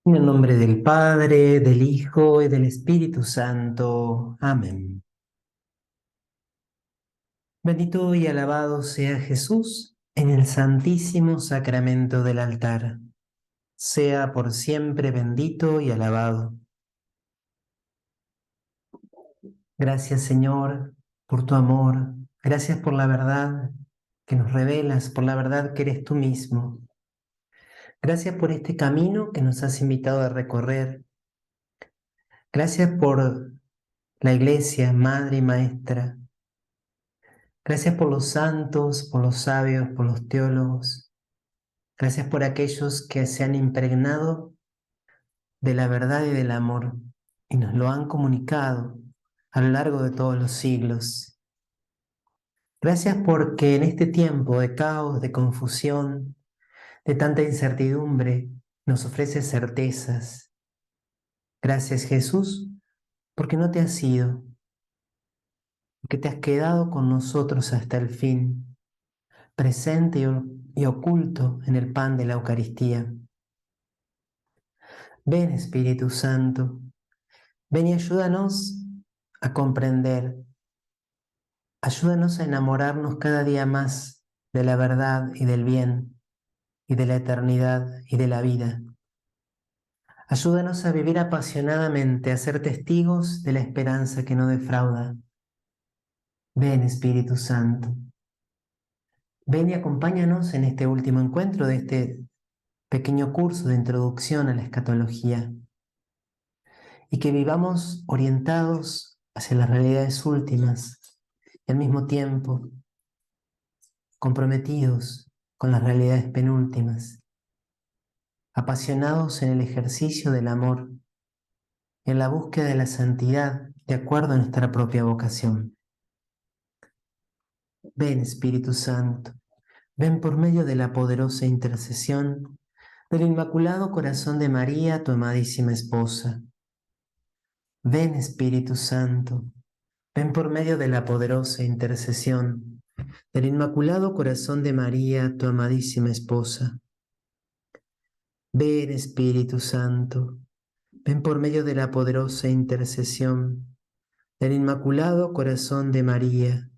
En el nombre del Padre, del Hijo y del Espíritu Santo. Amén. Bendito y alabado sea Jesús en el santísimo sacramento del altar. Sea por siempre bendito y alabado. Gracias, Señor, por tu amor. Gracias por la verdad que nos revelas, por la verdad que eres tú mismo. Gracias por este camino que nos has invitado a recorrer. Gracias por la Iglesia, Madre y Maestra. Gracias por los santos, por los sabios, por los teólogos. Gracias por aquellos que se han impregnado de la verdad y del amor y nos lo han comunicado a lo largo de todos los siglos. Gracias porque en este tiempo de caos, de confusión, de tanta incertidumbre, nos ofrece certezas. Gracias, Jesús, porque no te has ido, porque te has quedado con nosotros hasta el fin, presente y oculto en el pan de la Eucaristía. Ven, Espíritu Santo, ven y ayúdanos a comprender, ayúdanos a enamorarnos cada día más de la verdad y del bien y de la eternidad y de la vida. Ayúdanos a vivir apasionadamente, a ser testigos de la esperanza que no defrauda. Ven, Espíritu Santo, ven y acompáñanos en este último encuentro de este pequeño curso de introducción a la escatología y que vivamos orientados hacia las realidades últimas y al mismo tiempo comprometidos con las realidades penúltimas, apasionados en el ejercicio del amor, en la búsqueda de la santidad de acuerdo a nuestra propia vocación. Ven, Espíritu Santo, ven por medio de la poderosa intercesión del Inmaculado Corazón de María, tu amadísima esposa. Ven, Espíritu Santo, ven por medio de la poderosa intercesión del Inmaculado Corazón de María, tu amadísima esposa. Ven, Espíritu Santo, ven por medio de la poderosa intercesión del Inmaculado Corazón de María,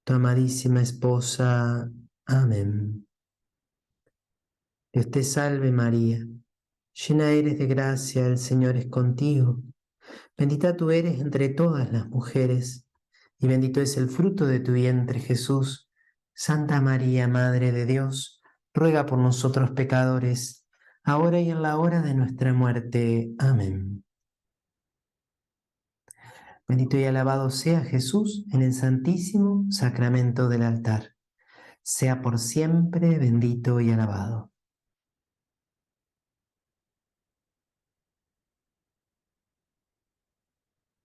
tu amadísima esposa. Amén. Dios te salve María, llena eres de gracia, el Señor es contigo. Bendita tú eres entre todas las mujeres, y bendito es el fruto de tu vientre, Jesús. Santa María, Madre de Dios, ruega por nosotros pecadores, ahora y en la hora de nuestra muerte. Amén. Bendito y alabado sea Jesús en el santísimo sacramento del altar. Sea por siempre bendito y alabado.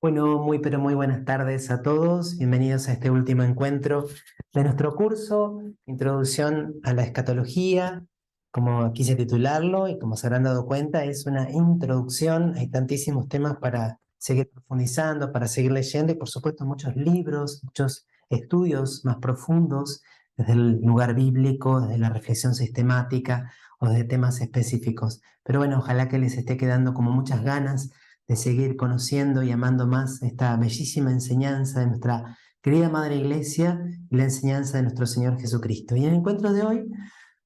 Bueno, muy pero muy buenas tardes a todos. Bienvenidos a este último encuentro de nuestro curso, Introducción a la Escatología, como quise titularlo y como se habrán dado cuenta, es una introducción. Hay tantísimos temas para seguir profundizando, para seguir leyendo y por supuesto muchos libros, muchos estudios más profundos desde el lugar bíblico, desde la reflexión sistemática o desde temas específicos. Pero bueno, ojalá que les esté quedando como muchas ganas de seguir conociendo y amando más esta bellísima enseñanza de nuestra querida Madre Iglesia y la enseñanza de nuestro Señor Jesucristo. Y en el encuentro de hoy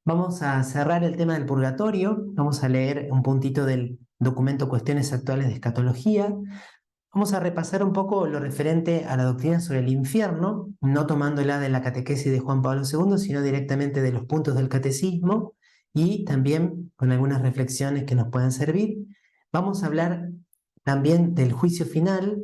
vamos a cerrar el tema del purgatorio, vamos a leer un puntito del documento Cuestiones Actuales de Escatología, vamos a repasar un poco lo referente a la doctrina sobre el infierno, no tomándola de la catequesis de Juan Pablo II, sino directamente de los puntos del catecismo y también con algunas reflexiones que nos puedan servir. Vamos a hablar también del juicio final,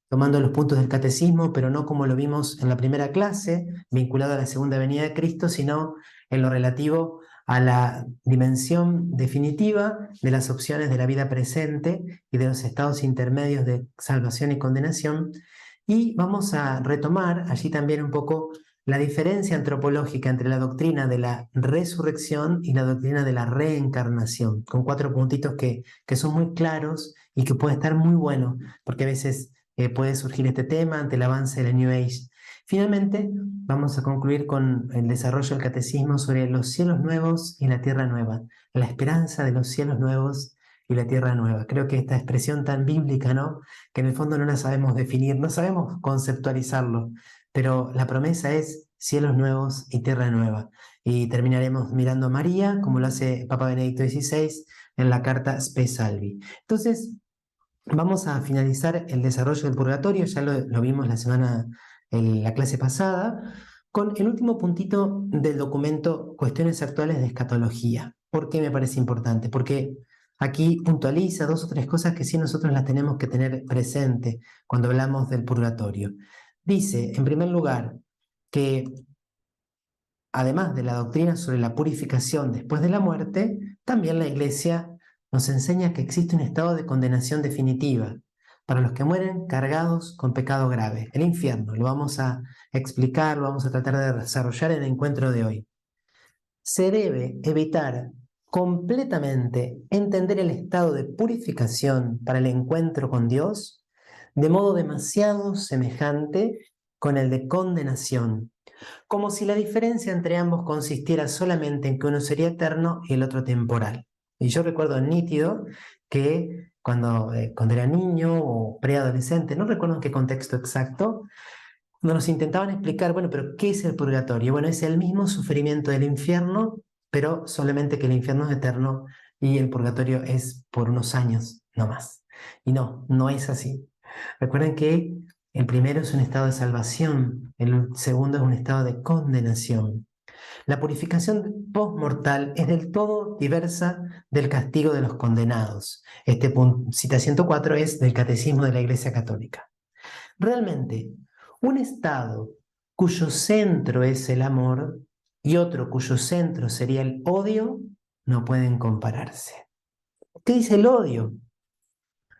tomando los puntos del catecismo, pero no como lo vimos en la primera clase, vinculado a la segunda venida de Cristo, sino en lo relativo a la dimensión definitiva de las opciones de la vida presente y de los estados intermedios de salvación y condenación. Y vamos a retomar allí también un poco la diferencia antropológica entre la doctrina de la resurrección y la doctrina de la reencarnación, con 4 puntitos que son muy claros y que puede estar muy bueno, porque a veces puede surgir este tema ante el avance de la New Age. Finalmente, vamos a concluir con el desarrollo del catecismo sobre los cielos nuevos y la tierra nueva, la esperanza de los cielos nuevos y la tierra nueva. Creo que esta expresión tan bíblica, ¿no? Que en el fondo no la sabemos definir, no sabemos conceptualizarlo, pero la promesa es cielos nuevos y tierra nueva. Y terminaremos mirando a María, como lo hace Papa Benedicto XVI en la carta Spe Salvi. Entonces, vamos a finalizar el desarrollo del purgatorio, ya lo vimos en la clase pasada, con el último puntito del documento Cuestiones actuales de escatología. ¿Por qué me parece importante? Porque aquí puntualiza dos o tres cosas que sí nosotros las tenemos que tener presente cuando hablamos del purgatorio. Dice, en primer lugar, que además de la doctrina sobre la purificación después de la muerte, también la Iglesia nos enseña que existe un estado de condenación definitiva para los que mueren cargados con pecado grave, el infierno. Lo vamos a explicar, lo vamos a tratar de desarrollar en el encuentro de hoy. Se debe evitar completamente entender el estado de purificación para el encuentro con Dios de modo demasiado semejante con el de condenación, como si la diferencia entre ambos consistiera solamente en que uno sería eterno y el otro temporal. Y yo recuerdo nítido que cuando era niño o preadolescente, no recuerdo en qué contexto exacto, nos intentaban explicar, bueno, pero ¿qué es el purgatorio? Bueno, es el mismo sufrimiento del infierno, pero solamente que el infierno es eterno y el purgatorio es por unos años, no más. Y no, no es así. Recuerden que el primero es un estado de salvación, el segundo es un estado de condenación. La purificación postmortal es del todo diversa del castigo de los condenados. Cita 104 es del Catecismo de la Iglesia Católica. Realmente, un estado cuyo centro es el amor y otro cuyo centro sería el odio no pueden compararse. ¿Qué dice el odio?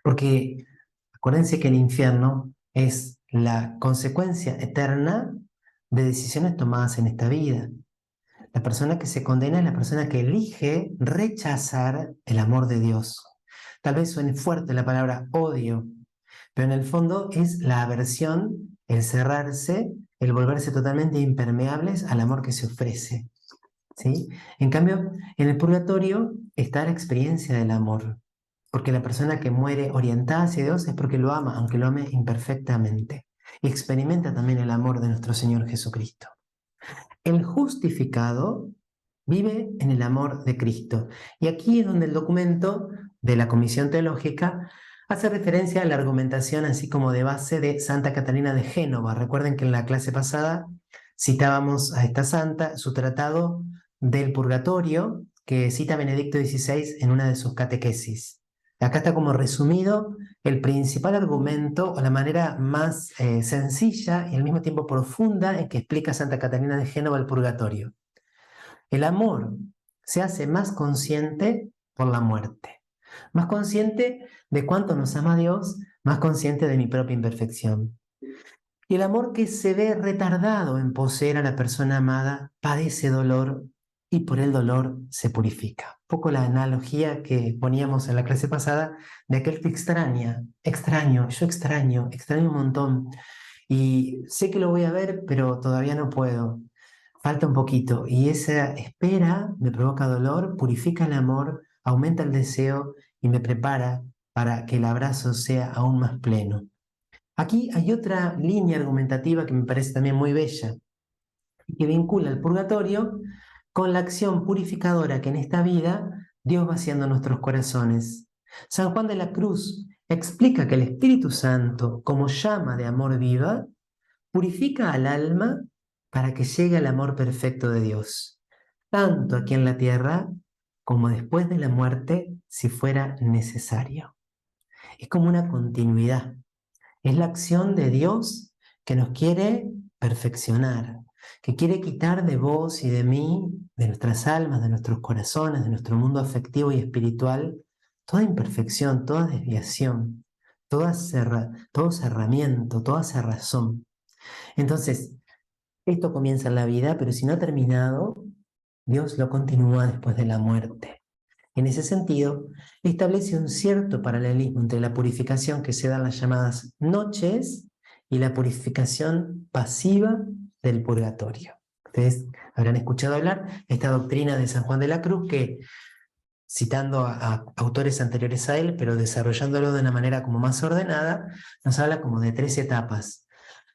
Porque acuérdense que el infierno es la consecuencia eterna de decisiones tomadas en esta vida. La persona que se condena es la persona que elige rechazar el amor de Dios. Tal vez suene fuerte la palabra odio, pero en el fondo es la aversión, el cerrarse, el volverse totalmente impermeables al amor que se ofrece, ¿sí? En cambio, en el purgatorio está la experiencia del amor, porque la persona que muere orientada hacia Dios es porque lo ama, aunque lo ame imperfectamente, y experimenta también el amor de nuestro Señor Jesucristo. El justificado vive en el amor de Cristo. Y aquí es donde el documento de la Comisión Teológica hace referencia a la argumentación así como de base de Santa Catalina de Génova. Recuerden que en la clase pasada citábamos a esta santa, su tratado del purgatorio, que cita Benedicto XVI en una de sus catequesis. Acá está como resumido el principal argumento o la manera más sencilla y al mismo tiempo profunda en que explica Santa Catalina de Génova el purgatorio. El amor se hace más consciente por la muerte, más consciente de cuánto nos ama Dios, más consciente de mi propia imperfección. Y el amor que se ve retardado en poseer a la persona amada padece dolor y por el dolor se purifica. Un poco la analogía que poníamos en la clase pasada de aquel que extraño, yo extraño un montón y sé que lo voy a ver, pero todavía no puedo. Falta un poquito y esa espera me provoca dolor, purifica el amor, aumenta el deseo y me prepara para que el abrazo sea aún más pleno. Aquí hay otra línea argumentativa que me parece también muy bella y que vincula el purgatorio con la acción purificadora que en esta vida Dios va haciendo en nuestros corazones. San Juan de la Cruz explica que el Espíritu Santo, como llama de amor viva, purifica al alma para que llegue al amor perfecto de Dios, tanto aquí en la tierra como después de la muerte, si fuera necesario. Es como una continuidad. Es la acción de Dios que nos quiere perfeccionar, que quiere quitar de vos y de mí, de nuestras almas, de nuestros corazones, de nuestro mundo afectivo y espiritual, toda imperfección, toda desviación, todo cerramiento, toda cerrazón. Entonces, esto comienza en la vida, pero si no ha terminado, Dios lo continúa después de la muerte. En ese sentido, establece un cierto paralelismo entre la purificación que se da en las llamadas noches y la purificación pasiva del purgatorio. Ustedes habrán escuchado hablar de esta doctrina de San Juan de la Cruz que citando a autores anteriores a él, pero desarrollándolo de una manera como más ordenada, nos habla como de 3 etapas.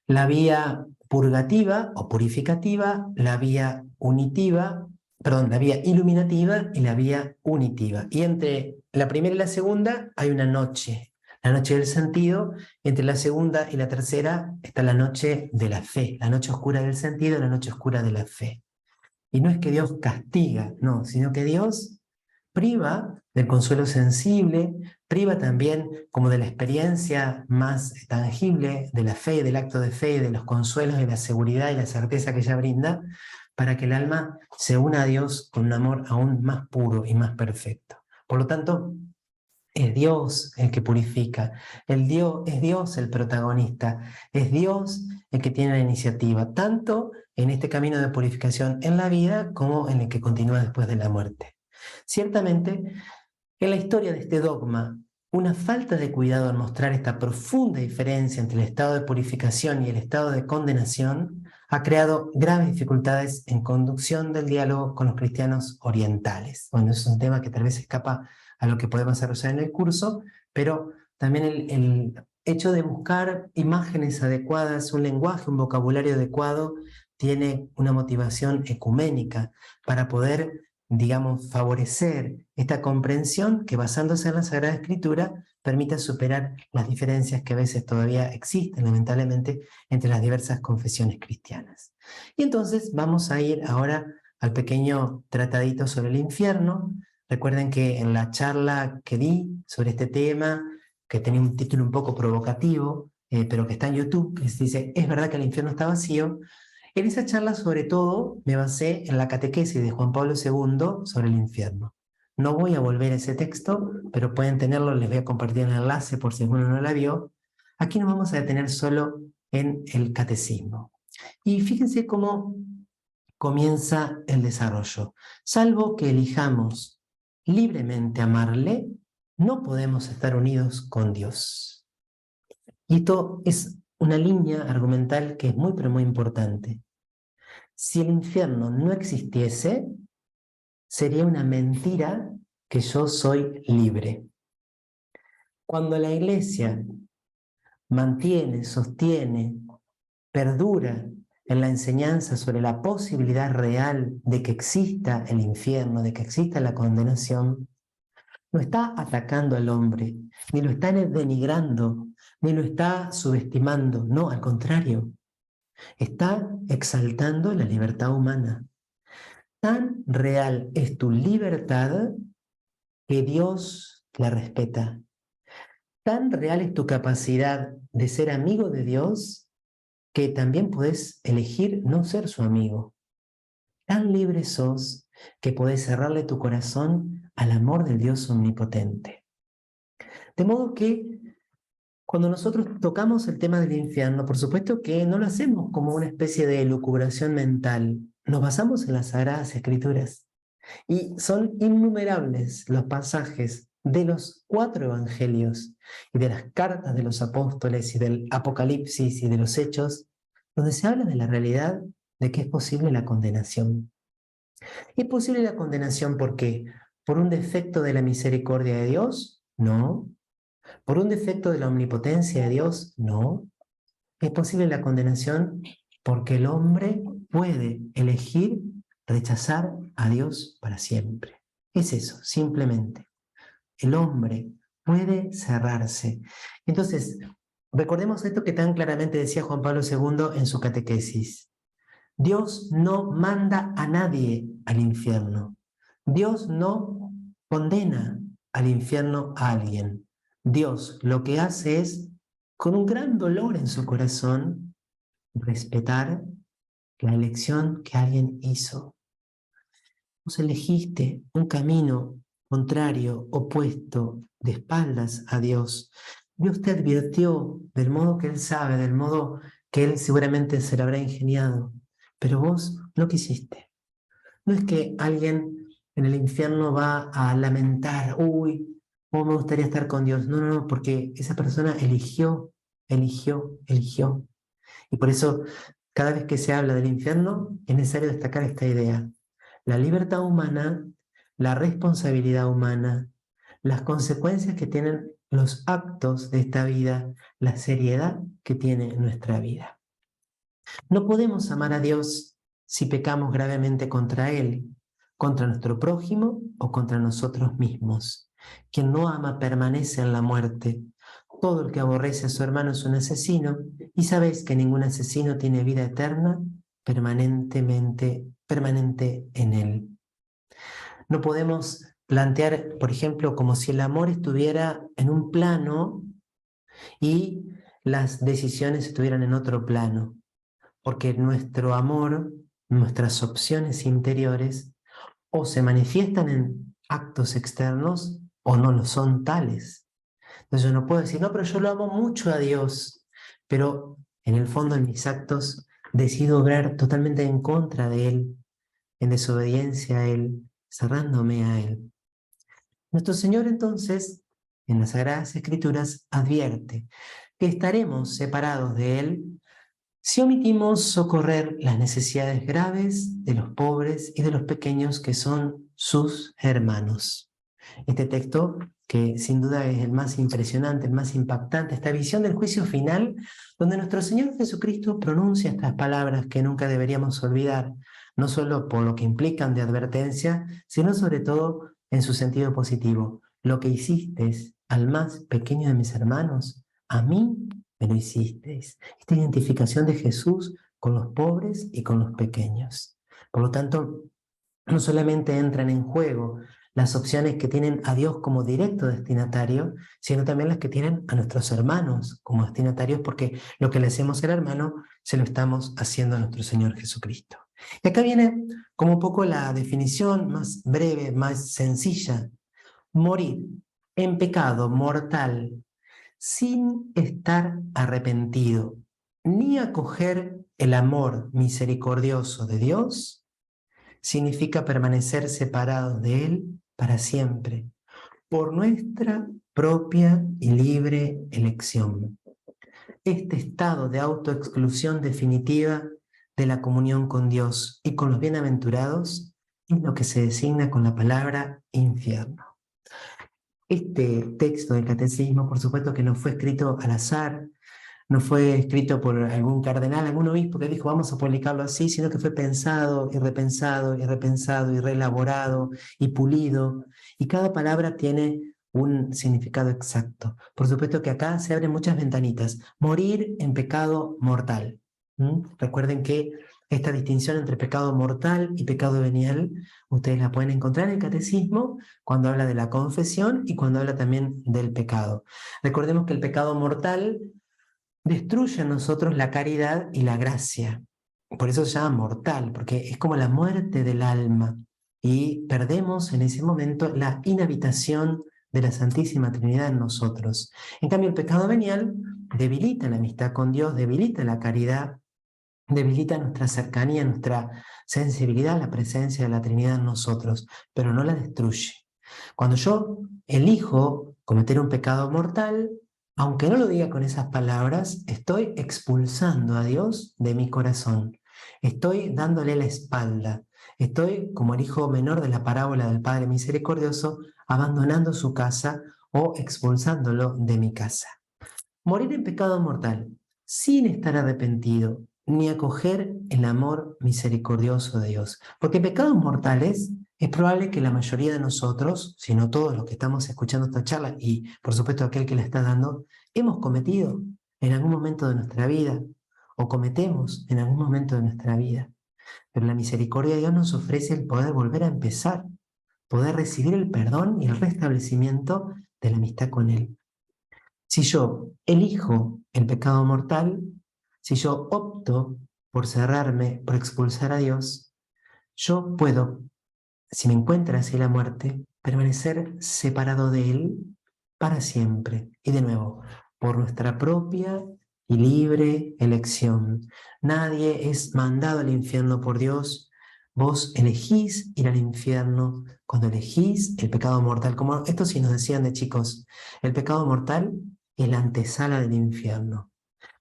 La vía purgativa o purificativa, la vía unitiva, perdón, la vía iluminativa y la vía unitiva. Y entre la primera y la segunda hay una noche, la noche del sentido. Entre la segunda y la tercera está la noche de la fe, la noche oscura del sentido y la noche oscura de la fe. Y no es que Dios castiga, no, sino que Dios priva del consuelo sensible, priva también como de la experiencia más tangible de la fe, del acto de fe, de los consuelos, de la seguridad y la certeza que ella brinda, para que el alma se una a Dios con un amor aún más puro y más perfecto. Por lo tanto, es Dios el que purifica, es Dios el protagonista, es Dios el que tiene la iniciativa, tanto en este camino de purificación en la vida como en el que continúa después de la muerte. Ciertamente, en la historia de este dogma, una falta de cuidado al mostrar esta profunda diferencia entre el estado de purificación y el estado de condenación ha creado graves dificultades en conducción del diálogo con los cristianos orientales. Bueno, eso es un tema que tal vez escapa a lo que podemos desarrollar en el curso, pero también el hecho de buscar imágenes adecuadas, un lenguaje, un vocabulario adecuado, tiene una motivación ecuménica para poder, digamos, favorecer esta comprensión que, basándose en la Sagrada Escritura, permita superar las diferencias que a veces todavía existen, lamentablemente, entre las diversas confesiones cristianas. Y entonces vamos a ir ahora al pequeño tratadito sobre el infierno. Recuerden que en la charla que di sobre este tema, que tenía un título un poco provocativo, pero que está en YouTube, que se dice, ¿es verdad que el infierno está vacío? En esa charla, sobre todo, me basé en la catequesis de Juan Pablo II sobre el infierno. No voy a volver a ese texto, pero pueden tenerlo, les voy a compartir el enlace por si alguno no la vio. Aquí nos vamos a detener solo en el catecismo. Y fíjense cómo comienza el desarrollo. Salvo que elijamos libremente amarle, no podemos estar unidos con Dios. Y esto es una línea argumental que es muy, pero muy importante. Si el infierno no existiese, sería una mentira que yo soy libre. Cuando la Iglesia mantiene, sostiene, perdura en la enseñanza sobre la posibilidad real de que exista el infierno, de que exista la condenación, no está atacando al hombre, ni lo está denigrando, ni lo está subestimando, no, al contrario, está exaltando la libertad humana. Tan real es tu libertad que Dios la respeta. Tan real es tu capacidad de ser amigo de Dios que también podés elegir no ser su amigo. Tan libre sos que podés cerrarle tu corazón al amor del Dios omnipotente. De modo que cuando nosotros tocamos el tema del infierno, por supuesto que no lo hacemos como una especie de elucubración mental. Nos basamos en las Sagradas Escrituras. Y son innumerables los pasajes de los 4 evangelios y de las cartas de los apóstoles y del Apocalipsis y de los Hechos, donde se habla de la realidad de que es posible la condenación. ¿Es posible la condenación por qué? ¿Por un defecto de la misericordia de Dios? No. ¿Por un defecto de la omnipotencia de Dios? No. Es posible la condenación porque el hombre puede elegir rechazar a Dios para siempre. Es eso, simplemente. El hombre puede cerrarse. Entonces, recordemos esto que tan claramente decía Juan Pablo II en su catequesis. Dios no manda a nadie al infierno. Dios no condena al infierno a alguien. Dios lo que hace es, con un gran dolor en su corazón, respetar la elección que alguien hizo. Vos elegiste un camino contrario, opuesto, de espaldas a Dios. Dios te advirtió del modo que Él sabe, del modo que Él seguramente se lo habrá ingeniado, pero vos no quisiste. No es que alguien en el infierno va a lamentar, uy, cómo me gustaría estar con Dios. No, no, no, porque esa persona eligió. Y por eso, cada vez que se habla del infierno, es necesario destacar esta idea. La libertad humana la responsabilidad humana, las consecuencias que tienen los actos de esta vida, la seriedad que tiene nuestra vida. No podemos amar a Dios si pecamos gravemente contra Él, contra nuestro prójimo o contra nosotros mismos. Quien no ama permanece en la muerte. Todo el que aborrece a su hermano es un asesino, y sabéis que ningún asesino tiene vida eterna permanente en él. No podemos plantear, por ejemplo, como si el amor estuviera en un plano y las decisiones estuvieran en otro plano, porque nuestro amor, nuestras opciones interiores, o se manifiestan en actos externos o no lo son tales. Entonces yo no puedo decir, no, pero yo lo amo mucho a Dios, pero en el fondo en mis actos decido obrar totalmente en contra de Él, en desobediencia a Él, cerrándome a Él. Nuestro Señor entonces, en las Sagradas Escrituras, advierte que estaremos separados de Él si omitimos socorrer las necesidades graves de los pobres y de los pequeños que son sus hermanos. Este texto, que sin duda es el más impresionante, el más impactante, esta visión del juicio final, donde nuestro Señor Jesucristo pronuncia estas palabras que nunca deberíamos olvidar, no solo por lo que implican de advertencia, sino sobre todo en su sentido positivo. Lo que hicisteis al más pequeño de mis hermanos, a mí me lo hicisteis. Esta identificación de Jesús con los pobres y con los pequeños. Por lo tanto, no solamente entran en juego las opciones que tienen a Dios como directo destinatario, sino también las que tienen a nuestros hermanos como destinatarios, porque lo que le hacemos al hermano se lo estamos haciendo a nuestro Señor Jesucristo. Y acá viene como un poco la definición más breve, más sencilla. Morir en pecado mortal sin estar arrepentido, ni acoger el amor misericordioso de Dios, significa permanecer separados de Él para siempre, por nuestra propia y libre elección. Este estado de autoexclusión definitiva de la comunión con Dios y con los bienaventurados es lo que se designa con la palabra infierno. Este texto del catecismo, por supuesto que no fue escrito al azar, no fue escrito por algún cardenal, algún obispo que dijo vamos a publicarlo así, sino que fue pensado y repensado y repensado y reelaborado y pulido, y cada palabra tiene un significado exacto. Por supuesto que acá se abren muchas ventanitas. Morir en pecado mortal. Recuerden que esta distinción entre pecado mortal y pecado venial, ustedes la pueden encontrar en el catecismo cuando habla de la confesión y cuando habla también del pecado. Recordemos que el pecado mortal destruye en nosotros la caridad y la gracia. Por eso se llama mortal, porque es como la muerte del alma. Y perdemos en ese momento la inhabitación de la Santísima Trinidad en nosotros. En cambio, el pecado venial debilita la amistad con Dios, debilita la caridad, debilita nuestra cercanía, nuestra sensibilidad a la presencia de la Trinidad en nosotros, pero no la destruye. Cuando yo elijo cometer un pecado mortal, aunque no lo diga con esas palabras, estoy expulsando a Dios de mi corazón. Estoy dándole la espalda. Estoy, como el hijo menor de la parábola del Padre Misericordioso, abandonando su casa o expulsándolo de mi casa. Morir en pecado mortal, sin estar arrepentido, ni acoger el amor misericordioso de Dios. Porque pecados mortales es probable que la mayoría de nosotros, si no todos los que estamos escuchando esta charla, y por supuesto aquel que la está dando, hemos cometido en algún momento de nuestra vida, o cometemos en algún momento de nuestra vida. Pero la misericordia de Dios nos ofrece el poder volver a empezar, poder recibir el perdón y el restablecimiento de la amistad con Él. Si yo elijo el pecado mortal, si yo opto por cerrarme, por expulsar a Dios, yo puedo, si me encuentra así la muerte, permanecer separado de Él para siempre. Y de nuevo, por nuestra propia y libre elección. Nadie es mandado al infierno por Dios. Vos elegís ir al infierno cuando elegís el pecado mortal. Como esto sí nos decían de chicos, el pecado mortal es la antesala del infierno.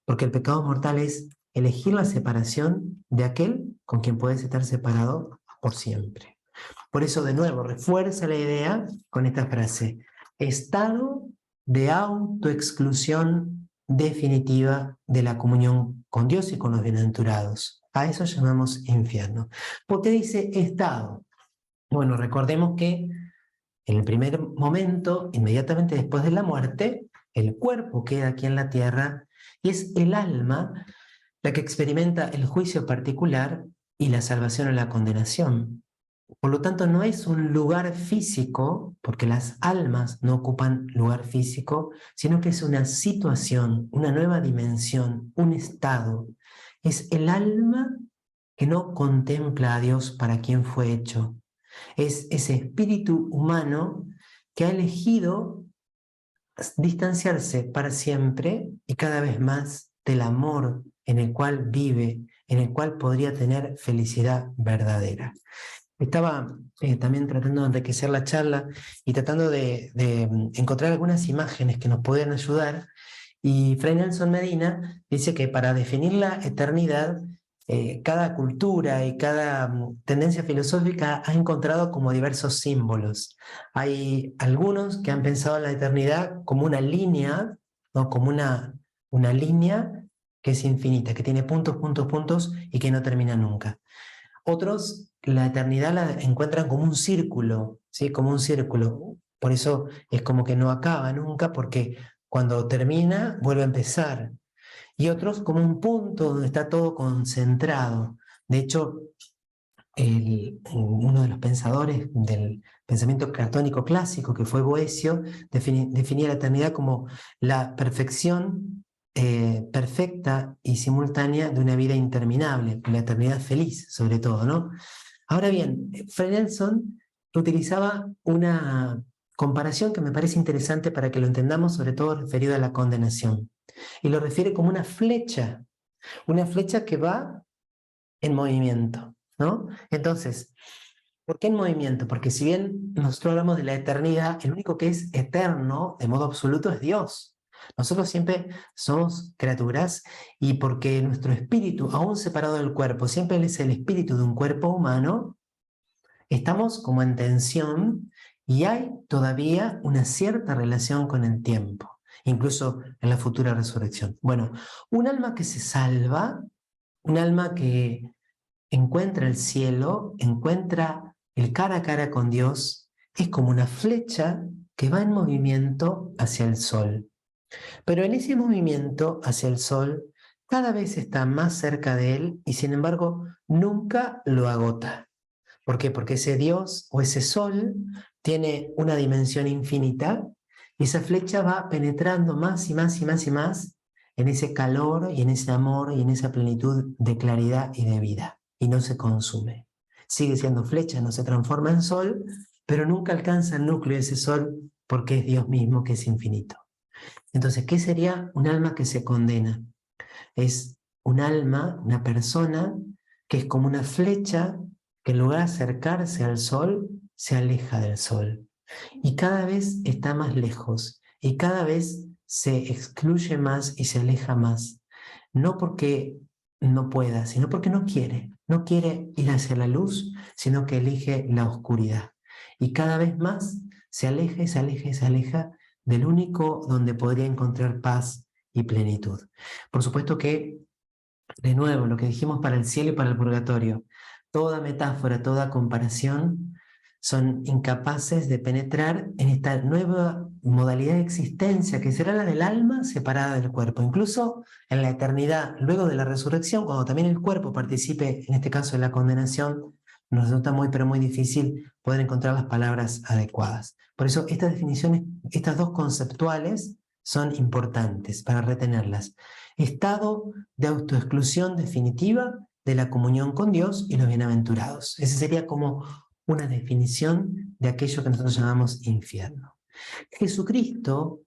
Porque el pecado mortal es elegir la separación de aquel con quien puedes estar separado por siempre. Por eso, de nuevo, refuerza la idea con esta frase: estado de autoexclusión definitiva de la comunión con Dios y con los bienaventurados. A eso llamamos infierno. ¿Por qué dice estado? Bueno, recordemos que en el primer momento, inmediatamente después de la muerte, el cuerpo queda aquí en la tierra y es el alma la que experimenta el juicio particular y la salvación o la condenación. Por lo tanto, no es un lugar físico, porque las almas no ocupan lugar físico, sino que es una situación, una nueva dimensión, un estado. Es el alma que no contempla a Dios para quien fue hecho. Es ese espíritu humano que ha elegido distanciarse para siempre y cada vez más del amor en el cual vive, en el cual podría tener felicidad verdadera. Estaba también tratando de enriquecer la charla y tratando de encontrar algunas imágenes que nos puedan ayudar. Y Fray Nelson Medina dice que para definir la eternidad, cada cultura y cada tendencia filosófica ha encontrado como diversos símbolos. Hay algunos que han pensado en la eternidad como una línea, ¿no? Como una línea que es infinita, que tiene puntos, puntos, puntos y que no termina nunca. Otros la eternidad la encuentran como un círculo, ¿sí? Como un círculo. Por eso es como que no acaba nunca, porque cuando termina vuelve a empezar. Y otros como un punto donde está todo concentrado. De hecho, uno de los pensadores del pensamiento platónico clásico, que fue Boecio, definía la eternidad como la perfección perfecta y simultánea de una vida interminable, la eternidad feliz, sobre todo, ¿no? Ahora bien, Fray Nelson utilizaba una comparación que me parece interesante para que lo entendamos, sobre todo referido a la condenación, y lo refiere como una flecha que va en movimiento, ¿no? Entonces, ¿por qué en movimiento? Porque si bien nosotros hablamos de la eternidad, el único que es eterno de modo absoluto es Dios. Nosotros siempre somos criaturas y porque nuestro espíritu, aún separado del cuerpo, siempre es el espíritu de un cuerpo humano, estamos como en tensión y hay todavía una cierta relación con el tiempo, incluso en la futura resurrección. Bueno, un alma que se salva, un alma que encuentra el cielo, encuentra el cara a cara con Dios, es como una flecha que va en movimiento hacia el sol. Pero en ese movimiento hacia el sol, cada vez está más cerca de él y sin embargo nunca lo agota. ¿Por qué? Porque ese Dios o ese sol tiene una dimensión infinita y esa flecha va penetrando más y más y más y más en ese calor y en ese amor y en esa plenitud de claridad y de vida. Y no se consume. Sigue siendo flecha, no se transforma en sol, pero nunca alcanza el núcleo de ese sol porque es Dios mismo que es infinito. Entonces, ¿qué sería un alma que se condena? Es un alma, una persona que es como una flecha que en lugar de acercarse al sol, se aleja del sol. Y cada vez está más lejos y cada vez se excluye más y se aleja más. No porque no pueda, sino porque no quiere. No quiere ir hacia la luz, sino que elige la oscuridad. Y cada vez más se aleja y se aleja y se aleja del único donde podría encontrar paz y plenitud. Por supuesto que, de nuevo, lo que dijimos para el cielo y para el purgatorio, toda metáfora, toda comparación son incapaces de penetrar en esta nueva modalidad de existencia que será la del alma separada del cuerpo. Incluso en la eternidad, luego de la resurrección, cuando también el cuerpo participe, en este caso, de la condenación, nos resulta muy, pero muy difícil poder encontrar las palabras adecuadas. Por eso estas definiciones, estas dos conceptuales, son importantes para retenerlas. Estado de autoexclusión definitiva de la comunión con Dios y los bienaventurados. Ese sería como una definición de aquello que nosotros llamamos infierno. Jesucristo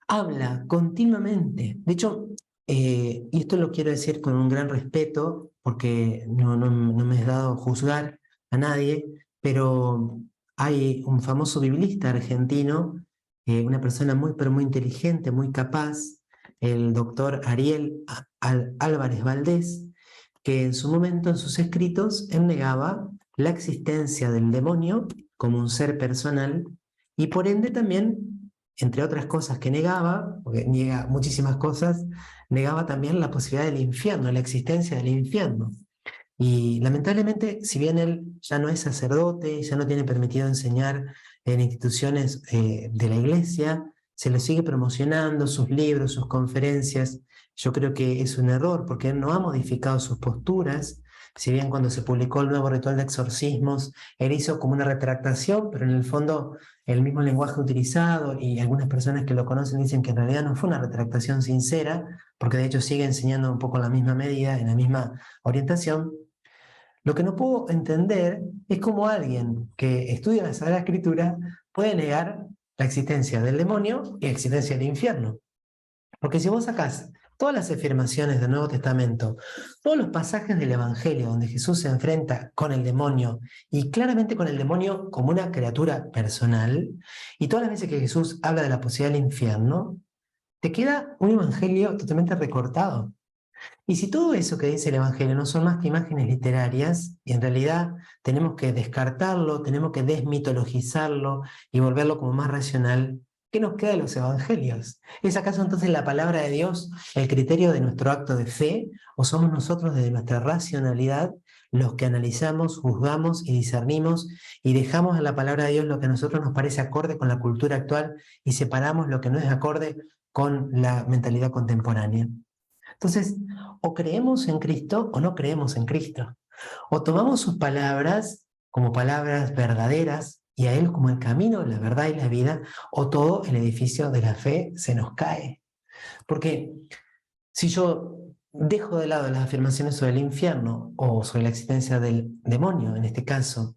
habla continuamente, de hecho, y esto lo quiero decir con un gran respeto, porque no me he dado a juzgar a nadie, pero hay un famoso biblista argentino, una persona muy, pero muy inteligente, muy capaz, el doctor Ariel Álvarez Valdés, que en su momento, en sus escritos, él negaba la existencia del demonio como un ser personal y por ende también, entre otras cosas que negaba, porque niega muchísimas cosas, negaba también la posibilidad del infierno, la existencia del infierno. Y lamentablemente, si bien él ya no es sacerdote, ya no tiene permitido enseñar en instituciones de la iglesia, se lo sigue promocionando, sus libros, sus conferencias. Yo creo que es un error porque él no ha modificado sus posturas. Si bien cuando se publicó el nuevo ritual de exorcismos, él hizo como una retractación, pero en el fondo el mismo lenguaje utilizado y algunas personas que lo conocen dicen que en realidad no fue una retractación sincera, porque de hecho sigue enseñando un poco en la misma medida, en la misma orientación. Lo que no puedo entender es cómo alguien que estudia la Sagrada Escritura puede negar la existencia del demonio y la existencia del infierno. Porque si vos sacás todas las afirmaciones del Nuevo Testamento, todos los pasajes del Evangelio donde Jesús se enfrenta con el demonio y claramente con el demonio como una criatura personal, y todas las veces que Jesús habla de la posibilidad del infierno, te queda un Evangelio totalmente recortado. Y si todo eso que dice el Evangelio no son más que imágenes literarias, y en realidad tenemos que descartarlo, tenemos que desmitologizarlo y volverlo como más racional, ¿qué nos queda de los Evangelios? ¿Es acaso entonces la palabra de Dios el criterio de nuestro acto de fe, o somos nosotros desde nuestra racionalidad los que analizamos, juzgamos y discernimos y dejamos a la palabra de Dios lo que a nosotros nos parece acorde con la cultura actual y separamos lo que no es acorde con la mentalidad contemporánea? Entonces, o creemos en Cristo o no creemos en Cristo. O tomamos sus palabras como palabras verdaderas y a Él como el camino, la verdad y la vida, o todo el edificio de la fe se nos cae. Porque si yo dejo de lado las afirmaciones sobre el infierno o sobre la existencia del demonio, en este caso,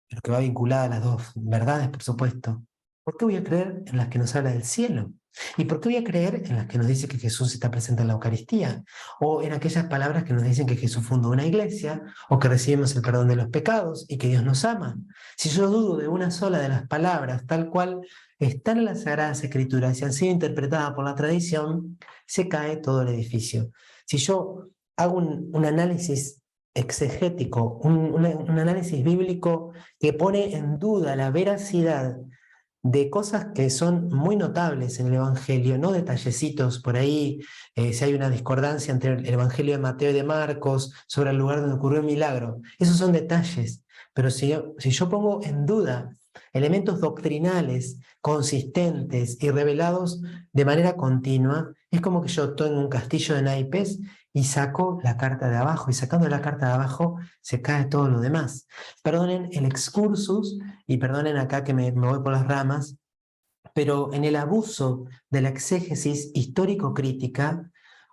pero que va vinculada a las dos verdades, por supuesto, ¿por qué voy a creer en las que nos habla del cielo? ¿Y por qué voy a creer en las que nos dice que Jesús está presente en la Eucaristía? O en aquellas palabras que nos dicen que Jesús fundó una iglesia, o que recibimos el perdón de los pecados y que Dios nos ama. Si yo dudo de una sola de las palabras, tal cual están en las Sagradas Escrituras y han sido interpretadas por la tradición, se cae todo el edificio. Si yo hago un análisis exegético, un análisis bíblico que pone en duda la veracidad de cosas que son muy notables en el Evangelio, no detallecitos por ahí, si hay una discordancia entre el Evangelio de Mateo y de Marcos sobre el lugar donde ocurrió el milagro. Esos son detalles, pero si yo pongo en duda elementos doctrinales consistentes y revelados de manera continua, es como que yo estoy en un castillo de naipes y saco la carta de abajo, y sacando la carta de abajo se cae todo lo demás. Perdonen el excursus, y perdonen acá que me voy por las ramas, pero en el abuso de la exégesis histórico-crítica,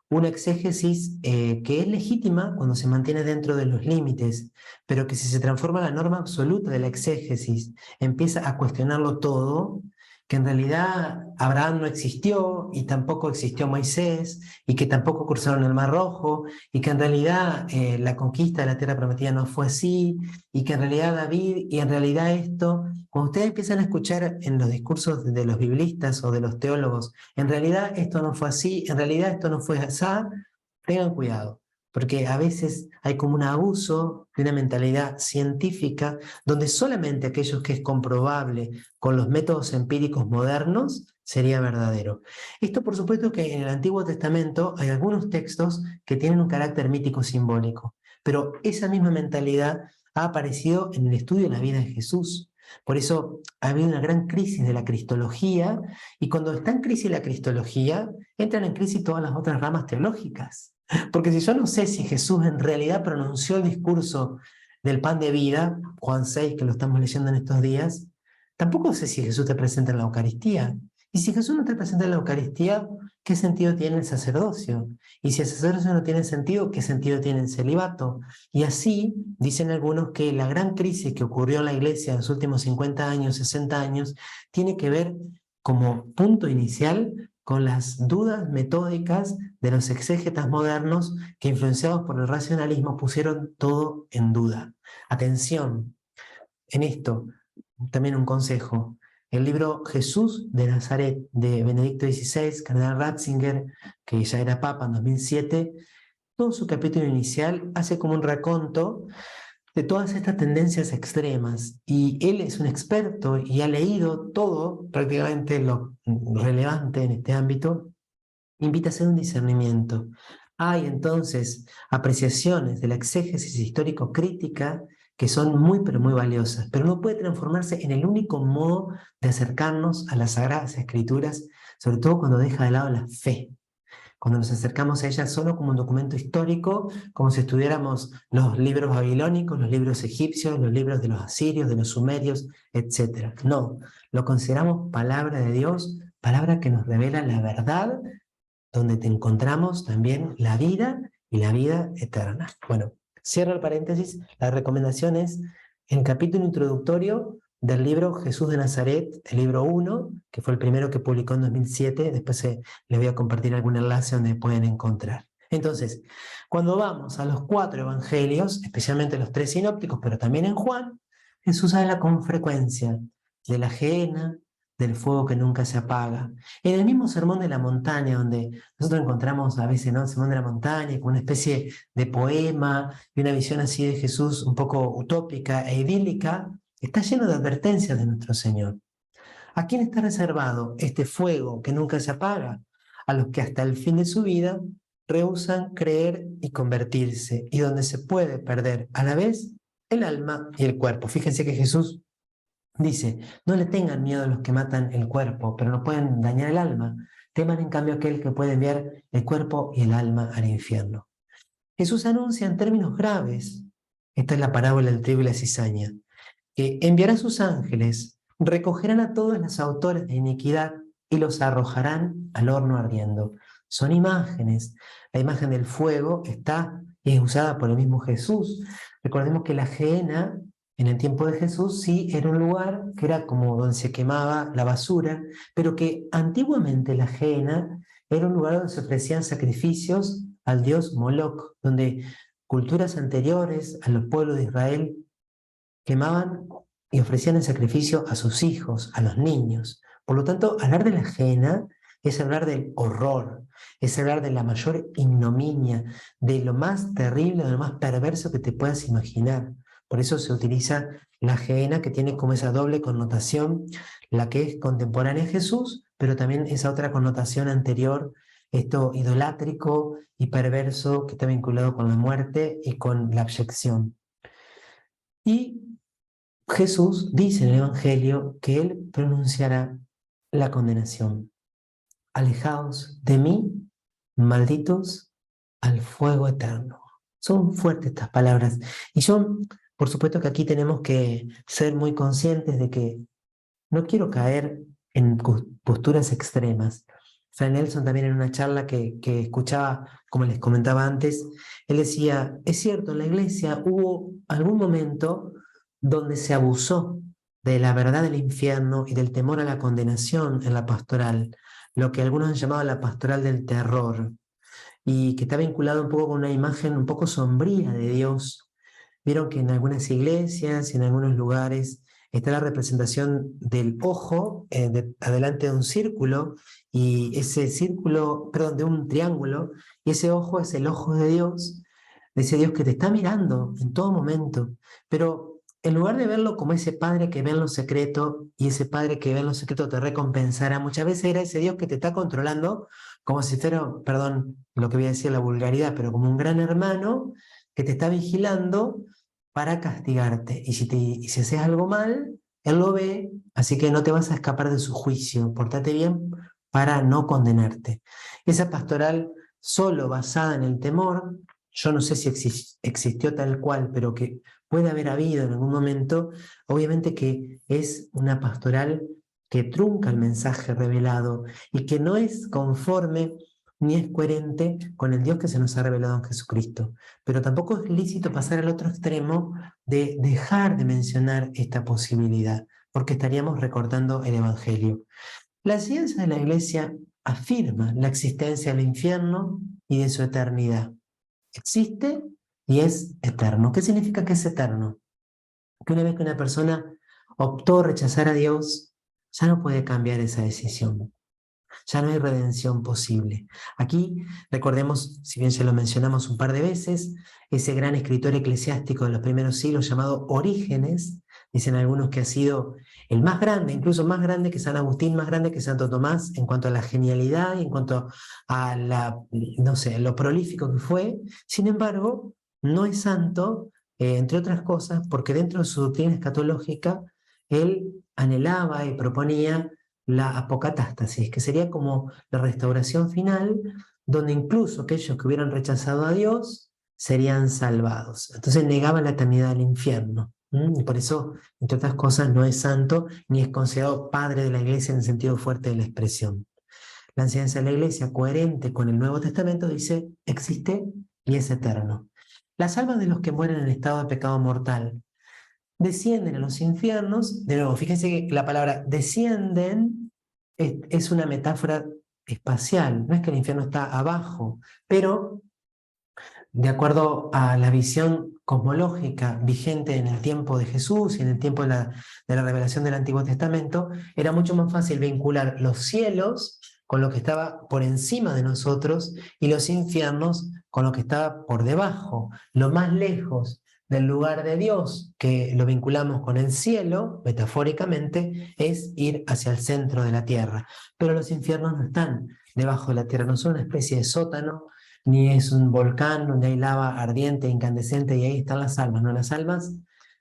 una exégesis que es legítima cuando se mantiene dentro de los límites, pero que si se transforma en la norma absoluta de la exégesis, empieza a cuestionarlo todo, que en realidad Abraham no existió y tampoco existió Moisés y que tampoco cruzaron el Mar Rojo y que en realidad la conquista de la tierra prometida no fue así y que en realidad David y en realidad esto, cuando ustedes empiezan a escuchar en los discursos de los biblistas o de los teólogos, en realidad esto no fue así, en realidad esto no fue así, tengan cuidado, porque a veces hay como un abuso de una mentalidad científica donde solamente aquello que es comprobable con los métodos empíricos modernos sería verdadero. Esto por supuesto que en el Antiguo Testamento hay algunos textos que tienen un carácter mítico simbólico, pero esa misma mentalidad ha aparecido en el estudio de la vida de Jesús. Por eso ha habido una gran crisis de la cristología, y cuando está en crisis la cristología, entran en crisis todas las otras ramas teológicas. Porque si yo no sé si Jesús en realidad pronunció el discurso del pan de vida, Juan 6, que lo estamos leyendo en estos días, tampoco sé si Jesús te presenta en la Eucaristía. Y si Jesús no te presenta en la Eucaristía, ¿qué sentido tiene el sacerdocio? Y si el sacerdocio no tiene sentido, ¿qué sentido tiene el celibato? Y así dicen algunos que la gran crisis que ocurrió en la Iglesia en los últimos 50 años, 60 años, tiene que ver como punto inicial con las dudas metódicas de los exégetas modernos que, influenciados por el racionalismo, pusieron todo en duda. Atención, en esto también un consejo. El libro Jesús de Nazaret de Benedicto XVI, cardenal Ratzinger, que ya era papa en 2007, todo su capítulo inicial hace como un raconto de todas estas tendencias extremas. Y él es un experto y ha leído todo, prácticamente lo relevante en este ámbito, invita a hacer un discernimiento. Hay entonces apreciaciones de la exégesis histórico-crítica que son muy, pero muy valiosas, pero no puede transformarse en el único modo de acercarnos a las Sagradas Escrituras, sobre todo cuando deja de lado la fe, cuando nos acercamos a ella solo como un documento histórico, como si estudiáramos los libros babilónicos, los libros egipcios, los libros de los asirios, de los sumerios, etc. No, lo consideramos palabra de Dios, palabra que nos revela la verdad, donde te encontramos también la vida y la vida eterna. Bueno, cierro el paréntesis, la recomendación es el capítulo introductorio del libro Jesús de Nazaret, el libro 1, que fue el primero que publicó en 2007, después les voy a compartir algún enlace donde pueden encontrar. Entonces, cuando vamos a los 4 evangelios, especialmente los 3 sinópticos, pero también en Juan, Jesús habla con frecuencia de la gehenna, del fuego que nunca se apaga. En el mismo Sermón de la Montaña, donde nosotros encontramos a veces, ¿no?, el Sermón de la Montaña como una especie de poema y una visión así de Jesús un poco utópica e idílica, está lleno de advertencias de nuestro Señor. ¿A quién está reservado este fuego que nunca se apaga? A los que hasta el fin de su vida rehúsan creer y convertirse, y donde se puede perder a la vez el alma y el cuerpo. Fíjense que Jesús dice, no le tengan miedo a los que matan el cuerpo, pero no pueden dañar el alma. Teman en cambio aquel que puede enviar el cuerpo y el alma al infierno. Jesús anuncia en términos graves, esta es la parábola del trigo y la cizaña, que enviará a sus ángeles, recogerán a todos los autores de iniquidad y los arrojarán al horno ardiendo. Son imágenes. La imagen del fuego es usada por el mismo Jesús. Recordemos que la gehenna, en el tiempo de Jesús, sí era un lugar que era como donde se quemaba la basura, pero que antiguamente la gehenna era un lugar donde se ofrecían sacrificios al dios Moloch, donde culturas anteriores a los pueblos de Israel quemaban y ofrecían en sacrificio a sus hijos, a los niños. Por lo tanto, hablar de la gehenna es hablar del horror, es hablar de la mayor ignominia, de lo más terrible, de lo más perverso que te puedas imaginar. Por eso se utiliza la gehenna, que tiene como esa doble connotación, la que es contemporánea a Jesús, pero también esa otra connotación anterior, esto idolátrico y perverso que está vinculado con la muerte y con la abyección. Y Jesús dice en el Evangelio que Él pronunciará la condenación. Alejaos de mí, malditos, al fuego eterno. Son fuertes estas palabras. Y yo, por supuesto que aquí tenemos que ser muy conscientes de que no quiero caer en posturas extremas. Fray Nelson también en una charla que escuchaba, como les comentaba antes, él decía, es cierto, en la iglesia hubo algún momento donde se abusó de la verdad del infierno y del temor a la condenación en la pastoral, lo que algunos han llamado la pastoral del terror, y que está vinculado un poco con una imagen un poco sombría de Dios. Vieron que en algunas iglesias y en algunos lugares está la representación del ojo adelante de un círculo, y ese círculo, perdón, de un triángulo, y ese ojo es el ojo de Dios, de ese Dios que te está mirando en todo momento. Pero en lugar de verlo como ese Padre que ve en lo secreto, y ese Padre que ve en lo secreto te recompensará, muchas veces era ese Dios que te está controlando, como si fuera, perdón lo que voy a decir, la vulgaridad, pero como un gran hermano que te está vigilando para castigarte. Y si haces algo mal, Él lo ve, así que no te vas a escapar de su juicio. Pórtate bien para no condenarte. Esa pastoral solo basada en el temor, yo no sé si existió tal cual, pero que puede haber habido en algún momento, obviamente que es una pastoral que trunca el mensaje revelado y que no es conforme ni es coherente con el Dios que se nos ha revelado en Jesucristo. Pero tampoco es lícito pasar al otro extremo de dejar de mencionar esta posibilidad, porque estaríamos recortando el Evangelio. La ciencia de la Iglesia afirma la existencia del infierno y de su eternidad. Existe y es eterno. ¿Qué significa que es eterno? Que una vez que una persona optó rechazar a Dios, ya no puede cambiar esa decisión. Ya no hay redención posible. Aquí, recordemos, si bien ya lo mencionamos un par de veces, ese gran escritor eclesiástico de los primeros siglos llamado Orígenes, dicen algunos que ha sido el más grande, incluso más grande que San Agustín, más grande que Santo Tomás, en cuanto a la genialidad y en cuanto a no sé, lo prolífico que fue. Sin embargo, no es santo, entre otras cosas, porque dentro de su doctrina escatológica, él anhelaba y proponía la apocatástasis, que sería como la restauración final, donde incluso aquellos que hubieran rechazado a Dios serían salvados. Entonces negaba la eternidad del infierno. Y por eso, entre otras cosas, no es santo ni es considerado padre de la iglesia en el sentido fuerte de la expresión. La enseñanza de la iglesia, coherente con el Nuevo Testamento, dice, existe y es eterno. Las almas de los que mueren en estado de pecado mortal descienden a los infiernos. De nuevo, fíjense que la palabra descienden es una metáfora espacial, no es que el infierno está abajo, pero de acuerdo a la visión cosmológica vigente en el tiempo de Jesús y en el tiempo de la revelación del Antiguo Testamento, era mucho más fácil vincular los cielos con lo que estaba por encima de nosotros y los infiernos con lo que estaba por debajo. Lo más lejos del lugar de Dios, que lo vinculamos con el cielo, metafóricamente, es ir hacia el centro de la tierra. Pero los infiernos no están debajo de la tierra, no son una especie de sótano, ni es un volcán donde hay lava ardiente, incandescente, y ahí están las almas. No, las almas,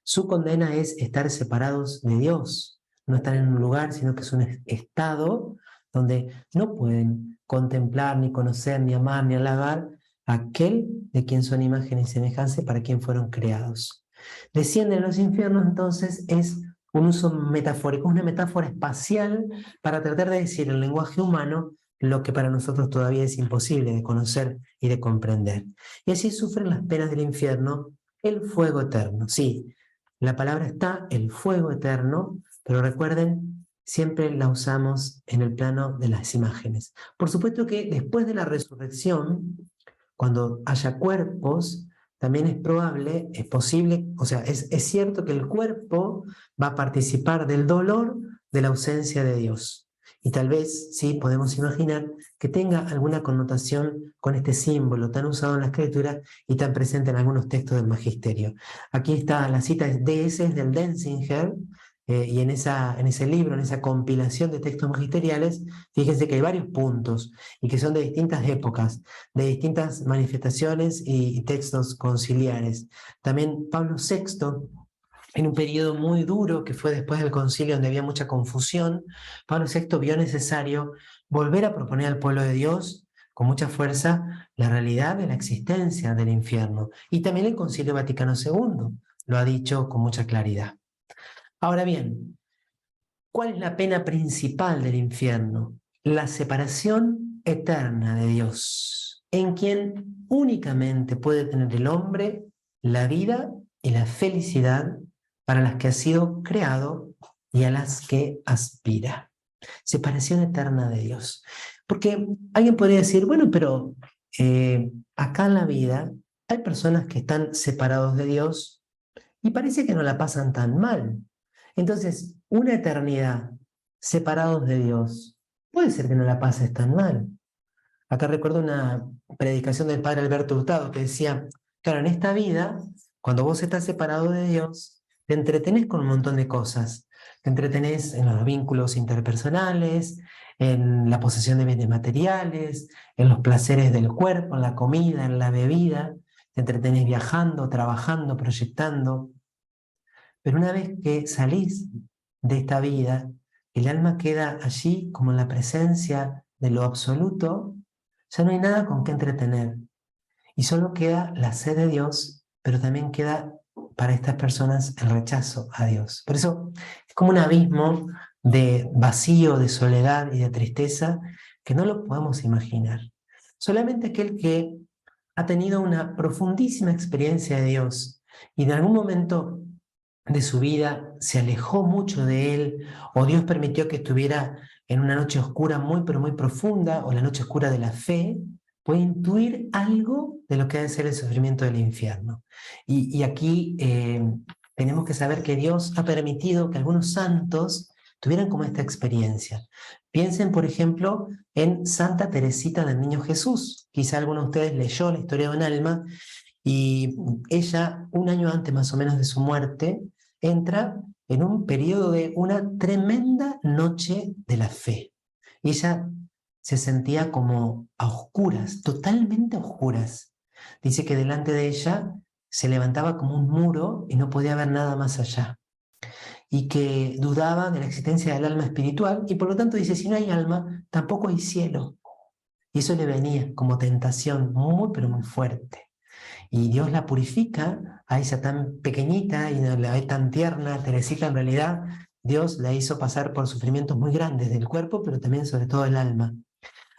su condena es estar separados de Dios. No están en un lugar, sino que es un estado donde no pueden contemplar, ni conocer, ni amar, ni alabar a aquel de quien son imagen y semejanza, para quien fueron creados. Descienden a los infiernos, entonces, es un uso metafórico, una metáfora espacial para tratar de decir en lenguaje humano lo que para nosotros todavía es imposible de conocer y de comprender. Y así sufren las penas del infierno el fuego eterno. Sí, la palabra está, el fuego eterno, pero recuerden, siempre la usamos en el plano de las imágenes. Por supuesto que después de la resurrección, cuando haya cuerpos, también es probable, es posible, o sea, es cierto que el cuerpo va a participar del dolor de la ausencia de Dios. Y tal vez, sí, podemos imaginar que tenga alguna connotación con este símbolo tan usado en la escritura y tan presente en algunos textos del magisterio. Aquí está la cita de ese es del Denzinger, y en ese libro, en esa compilación de textos magisteriales, fíjense que hay varios puntos y que son de distintas épocas, de distintas manifestaciones y textos conciliares. También Pablo VI, en un periodo muy duro que fue después del concilio donde había mucha confusión, Pablo VI vio necesario volver a proponer al pueblo de Dios con mucha fuerza la realidad de la existencia del infierno. Y también el Concilio Vaticano II lo ha dicho con mucha claridad. Ahora bien, ¿cuál es la pena principal del infierno? La separación eterna de Dios, en quien únicamente puede tener el hombre la vida y la felicidad para las que ha sido creado y a las que aspira. Separación eterna de Dios. Porque alguien podría decir, bueno, pero acá en la vida hay personas que están separados de Dios y parece que no la pasan tan mal. Entonces, una eternidad separados de Dios, puede ser que no la pases tan mal. Acá recuerdo una predicación del padre Alberto Hurtado que decía, claro, en esta vida, cuando vos estás separado de Dios, te entretenés con un montón de cosas. Te entretenés en los vínculos interpersonales, en la posesión de bienes materiales, en los placeres del cuerpo, en la comida, en la bebida. Te entretenés viajando, trabajando, proyectando. Pero una vez que salís de esta vida, el alma queda allí como en la presencia de lo absoluto, ya no hay nada con qué entretener. Y solo queda la sed de Dios, pero también queda para estas personas el rechazo a Dios. Por eso es como un abismo de vacío, de soledad y de tristeza que no lo podemos imaginar. Solamente aquel que ha tenido una profundísima experiencia de Dios y en algún momento de su vida se alejó mucho de él, o Dios permitió que estuviera en una noche oscura muy pero muy profunda, o la noche oscura de la fe, puede intuir algo de lo que ha de ser el sufrimiento del infierno. Y aquí tenemos que saber que Dios ha permitido que algunos santos tuvieran como esta experiencia. Piensen, por ejemplo, en Santa Teresita del Niño Jesús. Quizá alguno de ustedes leyó la historia de un alma y ella, un año antes más o menos de su muerte, entra en un periodo de una tremenda noche de la fe. Y ella se sentía como a oscuras, totalmente a oscuras. Dice que delante de ella se levantaba como un muro y no podía ver nada más allá. Y que dudaba de la existencia del alma espiritual y por lo tanto dice, si no hay alma, tampoco hay cielo. Y eso le venía como tentación muy, pero muy fuerte. Y Dios la purifica a esa tan pequeñita y la ve tan tierna. Teresita en realidad, Dios la hizo pasar por sufrimientos muy grandes del cuerpo, pero también sobre todo el alma.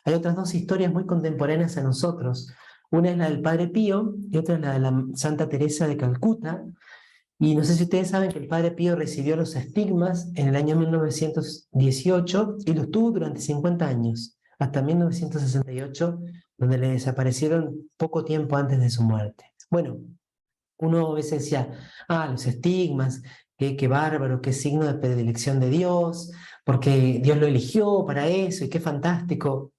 Hay otras dos historias muy contemporáneas a nosotros. Una es la del Padre Pío y otra es la de la Santa Teresa de Calcuta. Y no sé si ustedes saben que el Padre Pío recibió los estigmas en el año 1918 y los tuvo durante 50 años, hasta 1968, donde le desaparecieron poco tiempo antes de su muerte. Bueno, uno a veces decía, los estigmas, qué bárbaro, qué signo de predilección de Dios, porque Dios lo eligió para eso y qué fantástico.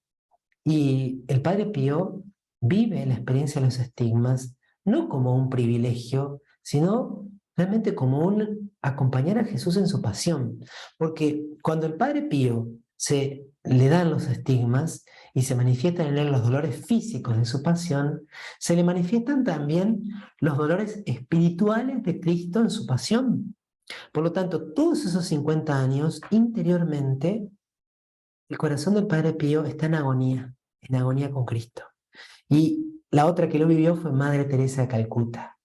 Y el Padre Pío vive la experiencia de los estigmas no como un privilegio, sino realmente como un acompañar a Jesús en su pasión. Porque cuando el Padre Pío se le dan los estigmas y se manifiestan en él los dolores físicos de su pasión, se le manifiestan también los dolores espirituales de Cristo en su pasión. Por lo tanto, todos esos 50 años interiormente el corazón del Padre Pío está en agonía con Cristo. Y la otra que lo vivió fue Madre Teresa de Calcuta.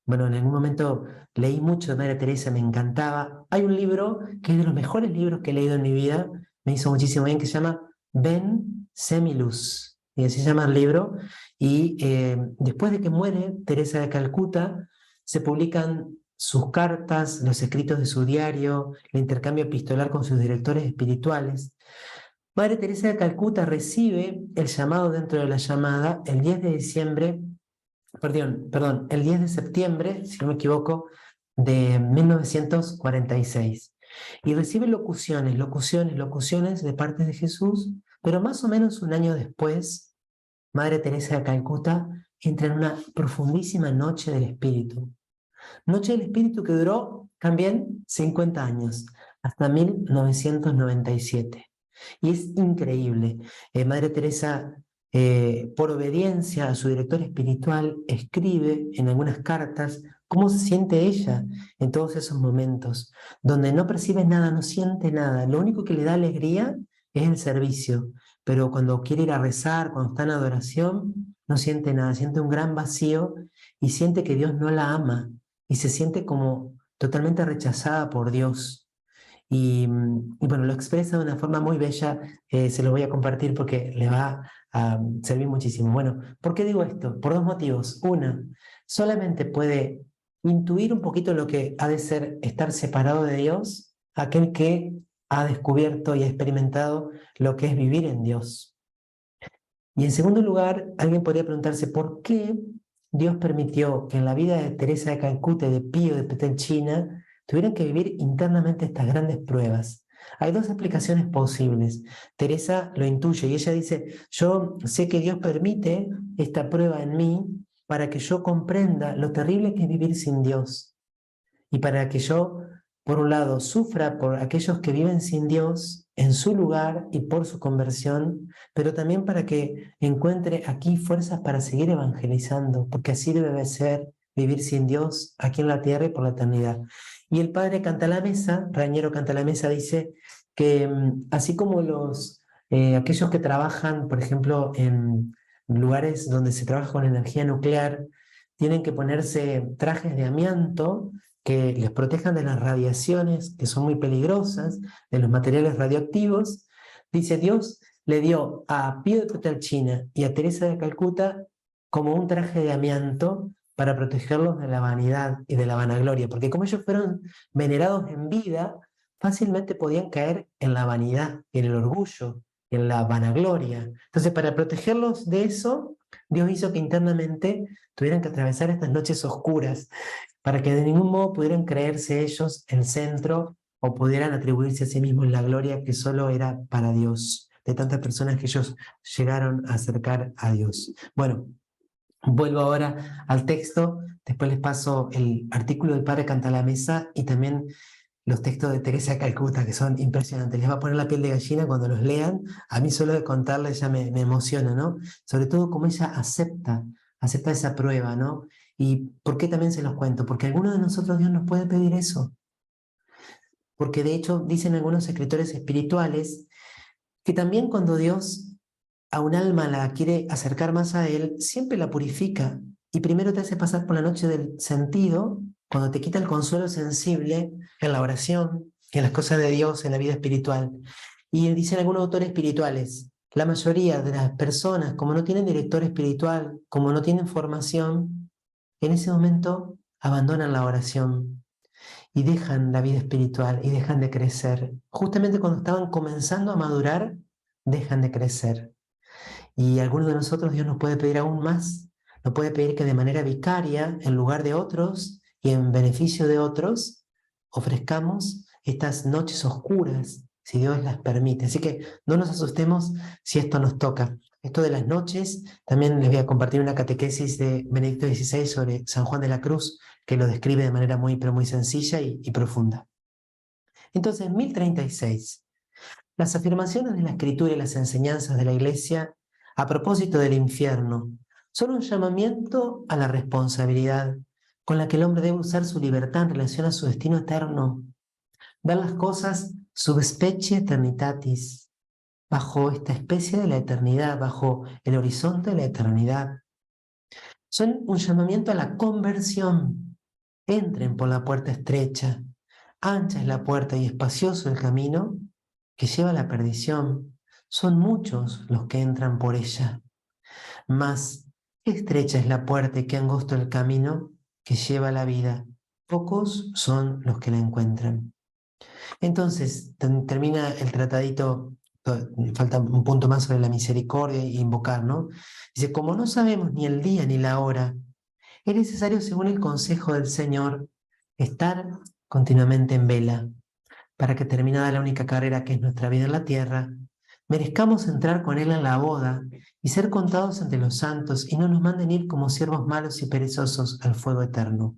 Bueno, en algún momento leí mucho de Madre Teresa, me encantaba. Hay un libro que es de los mejores libros que he leído en mi vida, me hizo muchísimo bien, que se llama Ben Semiluz. Y así se llama el libro. Y después de que muere Teresa de Calcuta, se publican sus cartas, los escritos de su diario, el intercambio epistolar con sus directores espirituales. Madre Teresa de Calcuta recibe el llamado dentro de la llamada el 10 de diciembre, perdón, el 10 de septiembre, si no me equivoco, de 1946. Y recibe locuciones de parte de Jesús, pero más o menos un año después, Madre Teresa de Calcuta entra en una profundísima noche del Espíritu. Noche del Espíritu que duró también 50 años, hasta 1997. Y es increíble. Madre Teresa, por obediencia a su director espiritual, escribe en algunas cartas cómo se siente ella en todos esos momentos, donde no percibe nada, no siente nada. Lo único que le da alegría es el servicio, pero cuando quiere ir a rezar, cuando está en adoración, no siente nada, siente un gran vacío y siente que Dios no la ama y se siente como totalmente rechazada por Dios. Y bueno, lo expresa de una forma muy bella, se lo voy a compartir porque le va a servir muchísimo. Bueno, ¿por qué digo esto? Por dos motivos. Una, solamente puede intuir un poquito lo que ha de ser estar separado de Dios, aquel que ha descubierto y ha experimentado lo que es vivir en Dios. Y en segundo lugar, alguien podría preguntarse por qué Dios permitió que en la vida de Teresa de Calcuta y de Pío de Petelchina tuvieran que vivir internamente estas grandes pruebas. Hay dos explicaciones posibles. Teresa lo intuye y ella dice, yo sé que Dios permite esta prueba en mí para que yo comprenda lo terrible que es vivir sin Dios y para que yo, por un lado, sufra por aquellos que viven sin Dios en su lugar y por su conversión, pero también para que encuentre aquí fuerzas para seguir evangelizando, porque así debe ser vivir sin Dios aquí en la tierra y por la eternidad. Y el padre Cantalamessa, Rañero Cantalamessa, dice que así como aquellos que trabajan, por ejemplo, en lugares donde se trabaja con energía nuclear, tienen que ponerse trajes de amianto que les protejan de las radiaciones que son muy peligrosas, de los materiales radioactivos. Dice, Dios le dio a Pío de Petrelcina y a Teresa de Calcuta como un traje de amianto para protegerlos de la vanidad y de la vanagloria, porque como ellos fueron venerados en vida, fácilmente podían caer en la vanidad, en el orgullo, en la vanagloria. Entonces, para protegerlos de eso, Dios hizo que internamente tuvieran que atravesar estas noches oscuras para que de ningún modo pudieran creerse ellos el centro o pudieran atribuirse a sí mismos la gloria que solo era para Dios, de tantas personas que ellos llegaron a acercar a Dios. Bueno, vuelvo ahora al texto, después les paso el artículo del Padre Cantalamessa y también los textos de Teresa de Calcuta, que son impresionantes. Les va a poner la piel de gallina cuando los lean. A mí solo de contarles ya me emociona, ¿no? Sobre todo cómo ella acepta esa prueba, ¿no? ¿Y por qué también se los cuento? Porque alguno de nosotros Dios nos puede pedir eso. Porque de hecho dicen algunos escritores espirituales que también cuando Dios a un alma la quiere acercar más a Él, siempre la purifica y primero te hace pasar por la noche del sentido, cuando te quita el consuelo sensible en la oración, en las cosas de Dios, en la vida espiritual. Y dicen algunos autores espirituales, la mayoría de las personas, como no tienen director espiritual, como no tienen formación, en ese momento abandonan la oración y dejan la vida espiritual y dejan de crecer. Justamente cuando estaban comenzando a madurar, dejan de crecer. Y algunos de nosotros Dios nos puede pedir aún más, nos puede pedir que de manera vicaria, en lugar de otros y en beneficio de otros, ofrezcamos estas noches oscuras, si Dios las permite. Así que no nos asustemos si esto nos toca. Esto de las noches, también les voy a compartir una catequesis de Benedicto XVI sobre San Juan de la Cruz, que lo describe de manera muy, pero muy sencilla y profunda. Entonces, 1036. Las afirmaciones de la Escritura y las enseñanzas de la Iglesia a propósito del infierno son un llamamiento a la responsabilidad con la que el hombre debe usar su libertad en relación a su destino eterno, ver las cosas sub specie eternitatis, bajo esta especie de la eternidad, bajo el horizonte de la eternidad. Son un llamamiento a la conversión. Entren por la puerta estrecha, ancha es la puerta y espacioso el camino que lleva a la perdición. Son muchos los que entran por ella. Mas qué estrecha es la puerta y qué angosto el camino que lleva a la vida. Pocos son los que la encuentran. Entonces, termina el tratadito, falta un punto más sobre la misericordia e invocar, ¿no? Dice, como no sabemos ni el día ni la hora, es necesario, según el consejo del Señor, estar continuamente en vela, para que terminada la única carrera que es nuestra vida en la tierra, merezcamos entrar con Él en la boda y ser contados ante los santos y no nos manden ir como siervos malos y perezosos al fuego eterno.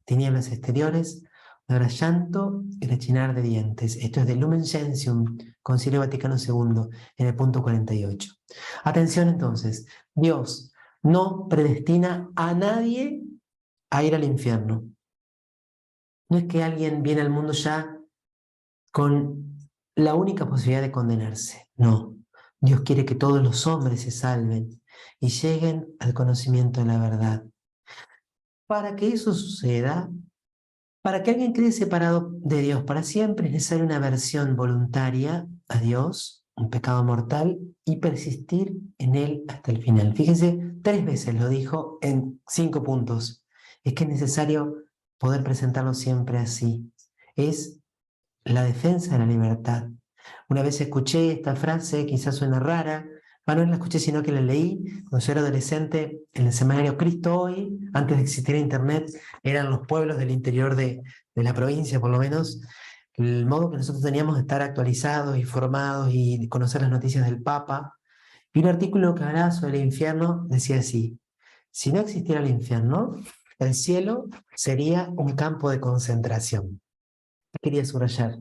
Tinieblas exteriores, habrá llanto y rechinar de dientes. Esto es de Lumen Gentium, Concilio Vaticano II, en el punto 48. Atención entonces, Dios no predestina a nadie a ir al infierno. No es que alguien viene al mundo ya con la única posibilidad de condenarse. No, Dios quiere que todos los hombres se salven y lleguen al conocimiento de la verdad. Para que eso suceda, para que alguien quede separado de Dios para siempre, es necesaria una aversión voluntaria a Dios, un pecado mortal, y persistir en él hasta el final. Fíjense, 3 veces lo dijo en 5 puntos. Es que es necesario poder presentarlo siempre así. Es la defensa de la libertad. Una vez escuché esta frase, quizás suena rara, no la escuché sino que la leí cuando yo era adolescente en el semanario Cristo Hoy, antes de existir Internet, eran los pueblos del interior de la provincia por lo menos, el modo que nosotros teníamos de estar actualizados, informados y conocer las noticias del Papa. Y un artículo que hablaba sobre el infierno decía así, si no existiera el infierno, el cielo sería un campo de concentración. Quería subrayar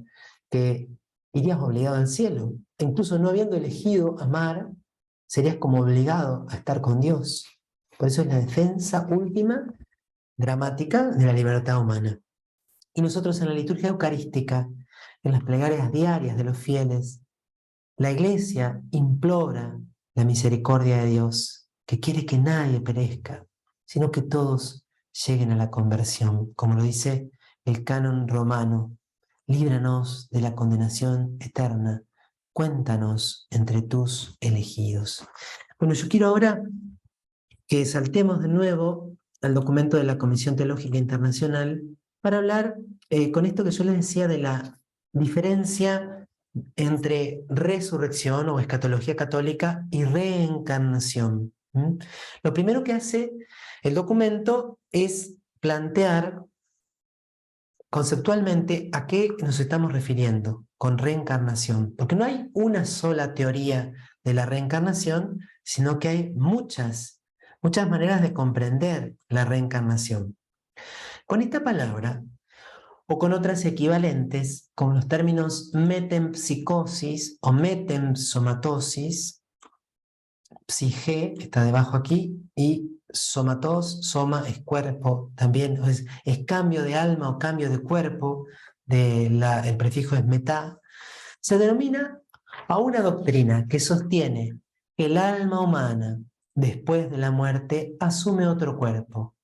que irías obligado al cielo. E incluso no habiendo elegido amar, serías como obligado a estar con Dios. Por eso es la defensa última, dramática, de la libertad humana. Y nosotros en la liturgia eucarística, en las plegarias diarias de los fieles, la Iglesia implora la misericordia de Dios, que quiere que nadie perezca, sino que todos lleguen a la conversión, como lo dice el canon romano. Líbranos de la condenación eterna, cuéntanos entre tus elegidos. Bueno, yo quiero ahora que saltemos de nuevo al documento de la Comisión Teológica Internacional para hablar con esto que yo les decía de la diferencia entre resurrección o escatología católica y reencarnación. Lo primero que hace el documento es plantear conceptualmente, ¿a qué nos estamos refiriendo con reencarnación? Porque no hay una sola teoría de la reencarnación, sino que hay muchas maneras de comprender la reencarnación. Con esta palabra, o con otras equivalentes, como los términos metempsicosis o metempsomatosis, psige está debajo aquí, y somatos, soma es cuerpo, también es cambio de alma o cambio de cuerpo, el prefijo es metá, se denomina a una doctrina que sostiene que el alma humana, después de la muerte, asume otro cuerpo.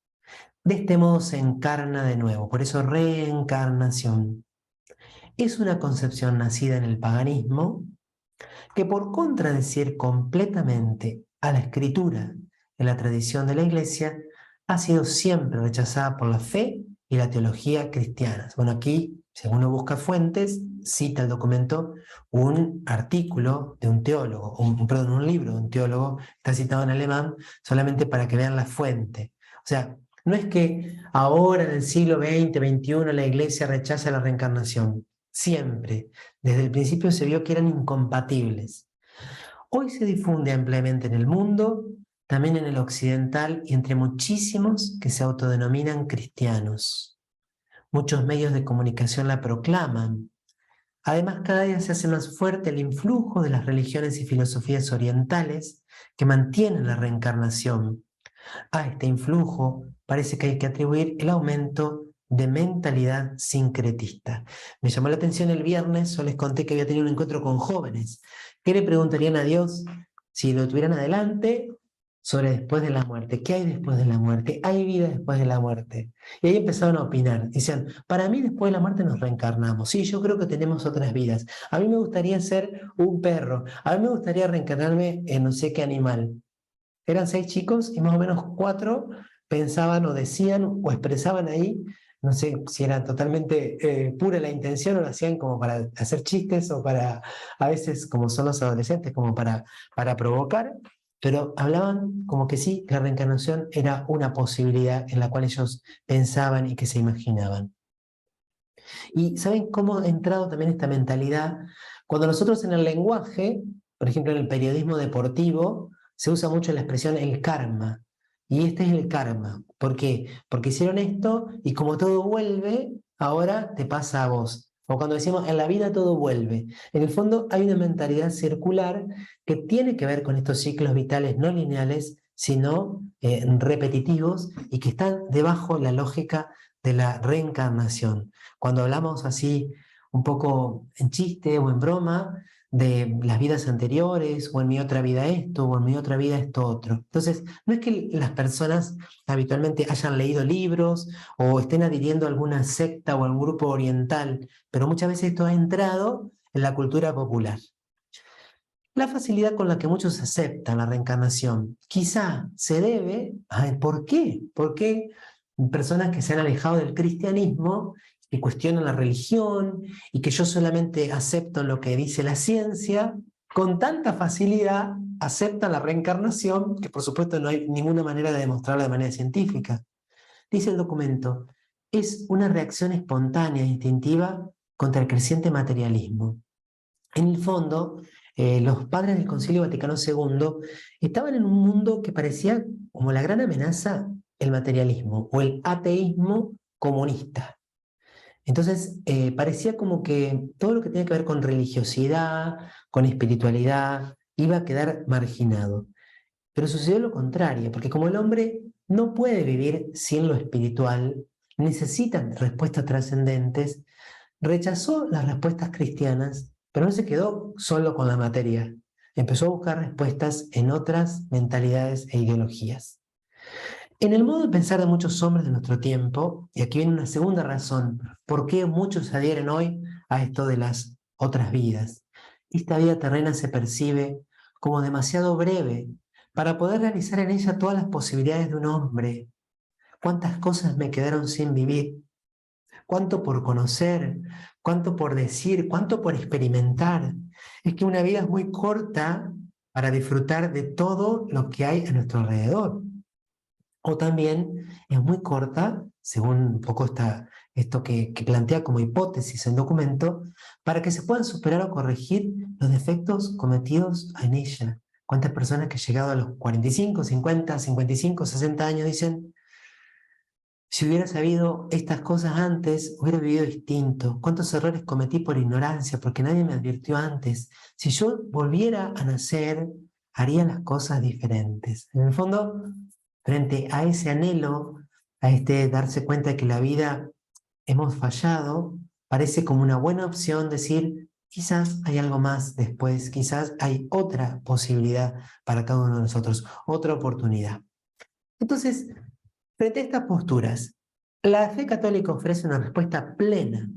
De este modo se encarna de nuevo, por eso reencarnación. Es una concepción nacida en el paganismo que, por contradecir completamente a la escritura en la tradición de la Iglesia, ha sido siempre rechazada por la fe y la teología cristianas. Bueno, aquí, si uno busca fuentes, cita el documento un artículo de un teólogo, perdón, un libro de un teólogo, está citado en alemán, solamente para que vean la fuente. O sea, no es que ahora en el siglo XX, XXI, la Iglesia rechaza la reencarnación. Siempre, desde el principio se vio que eran incompatibles. Hoy se difunde ampliamente en el mundo, también en el occidental y entre muchísimos que se autodenominan cristianos. Muchos medios de comunicación la proclaman. Además, cada día se hace más fuerte el influjo de las religiones y filosofías orientales que mantienen la reencarnación. A este influjo parece que hay que atribuir el aumento de mentalidad sincretista. Me llamó la atención el viernes, yo les conté que había tenido un encuentro con jóvenes. ¿Qué le preguntarían a Dios si lo tuvieran adelante sobre después de la muerte? ¿Qué hay después de la muerte? ¿Hay vida después de la muerte? Y ahí empezaron a opinar. Decían, para mí después de la muerte nos reencarnamos. Sí, yo creo que tenemos otras vidas. A mí me gustaría ser un perro. A mí me gustaría reencarnarme en no sé qué animal. Eran 6 chicos y más o menos 4 pensaban o decían o expresaban ahí, no sé si era totalmente pura la intención o lo hacían como para hacer chistes o para, a veces como son los adolescentes, como para provocar, pero hablaban como que sí, la reencarnación era una posibilidad en la cual ellos pensaban y que se imaginaban. ¿Y saben cómo ha entrado también esta mentalidad? Cuando nosotros en el lenguaje, por ejemplo en el periodismo deportivo, se usa mucho la expresión el karma. Y este es el karma. ¿Por qué? Porque hicieron esto y como todo vuelve, ahora te pasa a vos. O cuando decimos en la vida todo vuelve. En el fondo hay una mentalidad circular que tiene que ver con estos ciclos vitales no lineales, sino repetitivos y que están debajo la lógica de la reencarnación. Cuando hablamos así un poco en chiste o en broma de las vidas anteriores, o en mi otra vida esto, o en mi otra vida esto otro. Entonces, no es que las personas habitualmente hayan leído libros o estén adhiriendo a alguna secta o a algún grupo oriental, pero muchas veces esto ha entrado en la cultura popular. La facilidad con la que muchos aceptan la reencarnación quizá se debe a ¿por qué? ¿Por qué personas que se han alejado del cristianismo, que cuestionan la religión y que yo solamente acepto lo que dice la ciencia, con tanta facilidad aceptan la reencarnación, que por supuesto no hay ninguna manera de demostrarlo de manera científica? Dice el documento, es una reacción espontánea e instintiva contra el creciente materialismo. En el fondo, los padres del Concilio Vaticano II estaban en un mundo que parecía como la gran amenaza, el materialismo o el ateísmo comunista. Entonces, parecía como que todo lo que tenía que ver con religiosidad, con espiritualidad, iba a quedar marginado. Pero sucedió lo contrario, porque como el hombre no puede vivir sin lo espiritual, necesita respuestas trascendentes, rechazó las respuestas cristianas, pero no se quedó solo con la materia. Empezó a buscar respuestas en otras mentalidades e ideologías. En el modo de pensar de muchos hombres de nuestro tiempo, y aquí viene una segunda razón, por qué muchos adhieren hoy a esto de las otras vidas. Esta vida terrena se percibe como demasiado breve para poder realizar en ella todas las posibilidades de un hombre. ¿Cuántas cosas me quedaron sin vivir? ¿Cuánto por conocer? ¿Cuánto por decir? ¿Cuánto por experimentar? Es que una vida es muy corta para disfrutar de todo lo que hay a nuestro alrededor. O también es muy corta, según un poco esto que plantea como hipótesis el documento, para que se puedan superar o corregir los defectos cometidos en ella. ¿Cuántas personas que llegado a los 45, 50, 55, 60 años dicen, si hubiera sabido estas cosas antes, hubiera vivido distinto? ¿Cuántos errores cometí por ignorancia, porque nadie me advirtió antes? Si yo volviera a nacer, haría las cosas diferentes. En el fondo, frente a ese anhelo, a este darse cuenta de que la vida hemos fallado, parece como una buena opción decir, quizás hay algo más después, quizás hay otra posibilidad para cada uno de nosotros, otra oportunidad. Entonces, frente a estas posturas, la fe católica ofrece una respuesta plena.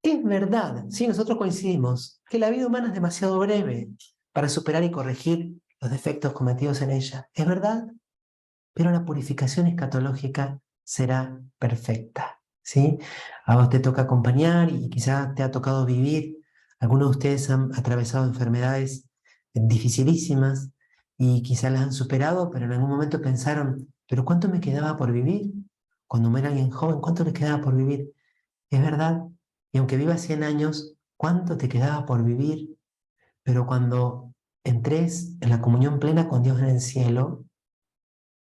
Es verdad, sí, nosotros coincidimos, que la vida humana es demasiado breve para superar y corregir los defectos cometidos en ella. Es verdad, pero la purificación escatológica será perfecta, ¿sí? A vos te toca acompañar y quizás te ha tocado vivir. Algunos de ustedes han atravesado enfermedades dificilísimas y quizás las han superado, pero en algún momento pensaron, ¿pero cuánto me quedaba por vivir? Cuando muera alguien joven, ¿cuánto le quedaba por vivir? Es verdad, y aunque vivas 100 años, ¿cuánto te quedaba por vivir? Pero cuando entres en la comunión plena con Dios en el cielo,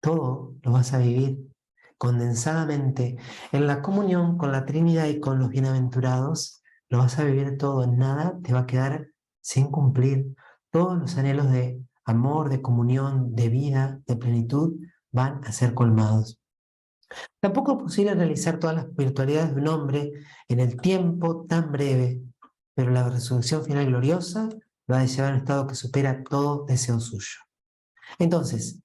todo lo vas a vivir condensadamente en la comunión con la Trinidad y con los bienaventurados. Lo vas a vivir todo, nada te va a quedar sin cumplir. Todos los anhelos de amor, de comunión, de vida, de plenitud van a ser colmados. Tampoco es posible realizar todas las virtualidades de un hombre en el tiempo tan breve, pero la resurrección final gloriosa lo va a llevar a un estado que supera todo deseo suyo. Entonces,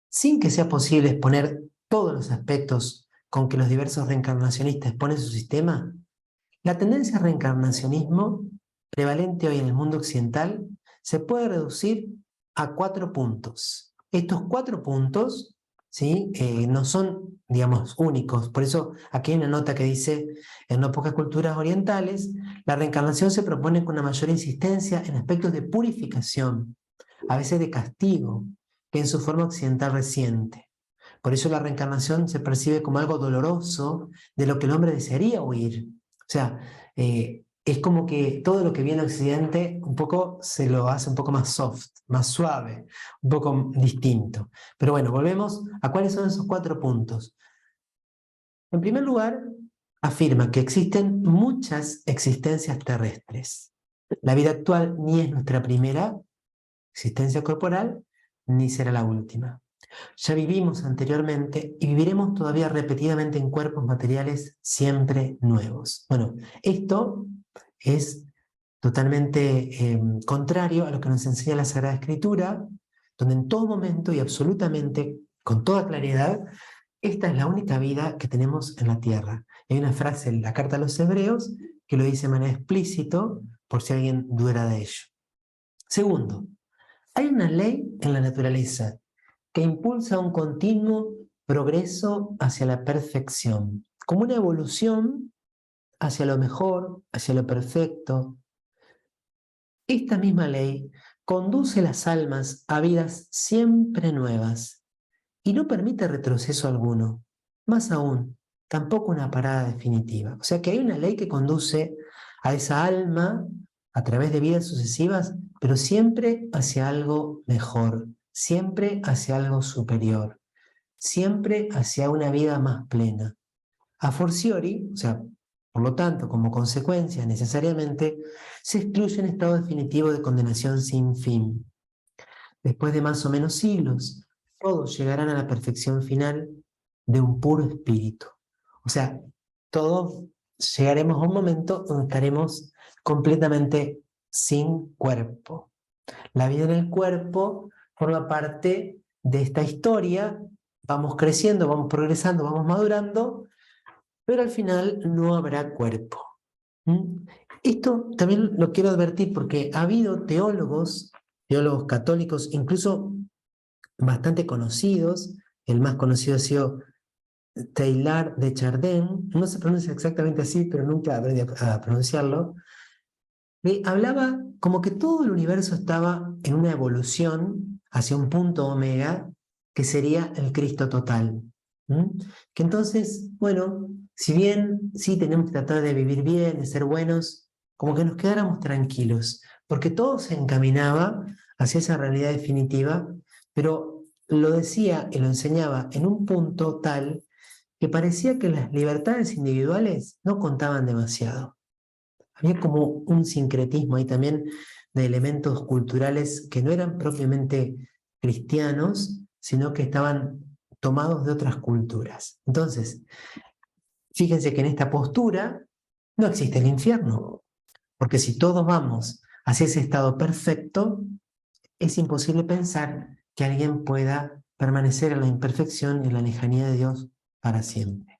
sin que sea posible exponer todos los aspectos con que los diversos reencarnacionistas exponen su sistema, la tendencia al reencarnacionismo prevalente hoy en el mundo occidental se puede reducir a 4 puntos. Estos 4 puntos, ¿sí? No son, digamos, únicos. Por eso aquí hay una nota que dice, en no pocas culturas orientales, la reencarnación se propone con una mayor insistencia en aspectos de purificación, a veces de castigo, que en su forma occidental reciente. Por eso la reencarnación se percibe como algo doloroso de lo que el hombre desearía huir. O sea, es como que todo lo que viene a Occidente un poco se lo hace un poco más soft, más suave, un poco distinto. Pero bueno, volvemos a cuáles son esos 4 puntos. En primer lugar, afirma que existen muchas existencias terrestres. La vida actual ni es nuestra primera existencia corporal, ni será la última. Ya vivimos anteriormente y viviremos todavía repetidamente en cuerpos materiales siempre nuevos. Bueno, esto es totalmente contrario a lo que nos enseña la Sagrada Escritura, donde en todo momento y absolutamente, con toda claridad, esta es la única vida que tenemos en la tierra. Hay una frase en la Carta a los Hebreos que lo dice de manera explícita, por si alguien duda de ello. Segundo, hay una ley en la naturaleza que impulsa un continuo progreso hacia la perfección, como una evolución hacia lo mejor, hacia lo perfecto. Esta misma ley conduce las almas a vidas siempre nuevas y no permite retroceso alguno. Más aún, tampoco una parada definitiva. O sea que hay una ley que conduce a esa alma a través de vidas sucesivas, pero siempre hacia algo mejor, siempre hacia algo superior, siempre hacia una vida más plena. A fortiori, o sea, por lo tanto, como consecuencia, necesariamente, se excluye un estado definitivo de condenación sin fin. Después de más o menos siglos, todos llegarán a la perfección final de un puro espíritu. O sea, todos llegaremos a un momento donde estaremos completamente sin cuerpo. La vida en el cuerpo forma parte de esta historia. Vamos creciendo, vamos progresando, vamos madurando, pero al final no habrá cuerpo. ¿Mm? Esto también lo quiero advertir porque ha habido teólogos católicos, incluso bastante conocidos. El más conocido ha sido Teilhard de Chardin, no se pronuncia exactamente así, pero nunca aprendí a pronunciarlo, que hablaba como que todo el universo estaba en una evolución hacia un punto omega, que sería el Cristo total. ¿Mm? Que entonces, bueno, si bien sí tenemos que tratar de vivir bien, de ser buenos, como que nos quedáramos tranquilos, porque todo se encaminaba hacia esa realidad definitiva, pero lo decía y lo enseñaba en un punto tal que parecía que las libertades individuales no contaban demasiado. Había como un sincretismo ahí también de elementos culturales que no eran propiamente cristianos, sino que estaban tomados de otras culturas. Entonces, fíjense que en esta postura no existe el infierno, porque si todos vamos hacia ese estado perfecto, es imposible pensar que alguien pueda permanecer en la imperfección y en la lejanía de Dios para siempre.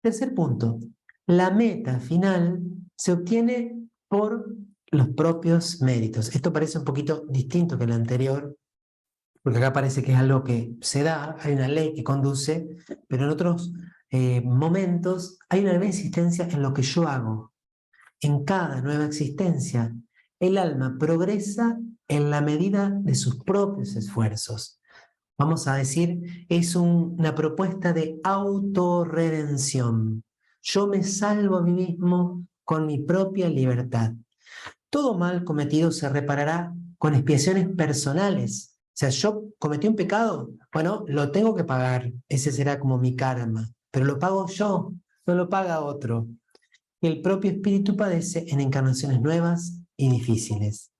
Tercer punto, la meta final se obtiene por los propios méritos. Esto parece un poquito distinto que el anterior, porque acá parece que es algo que se da, hay una ley que conduce, pero en otros momentos hay una nueva existencia en lo que yo hago. En cada nueva existencia, el alma progresa en la medida de sus propios esfuerzos. Vamos a decir, es una propuesta de autorredención. Yo me salvo a mí mismo con mi propia libertad. Todo mal cometido se reparará con expiaciones personales. O sea, yo cometí un pecado, bueno, lo tengo que pagar. Ese será como mi karma. Pero lo pago yo, no lo paga otro. Y el propio espíritu padece en encarnaciones nuevas y difíciles.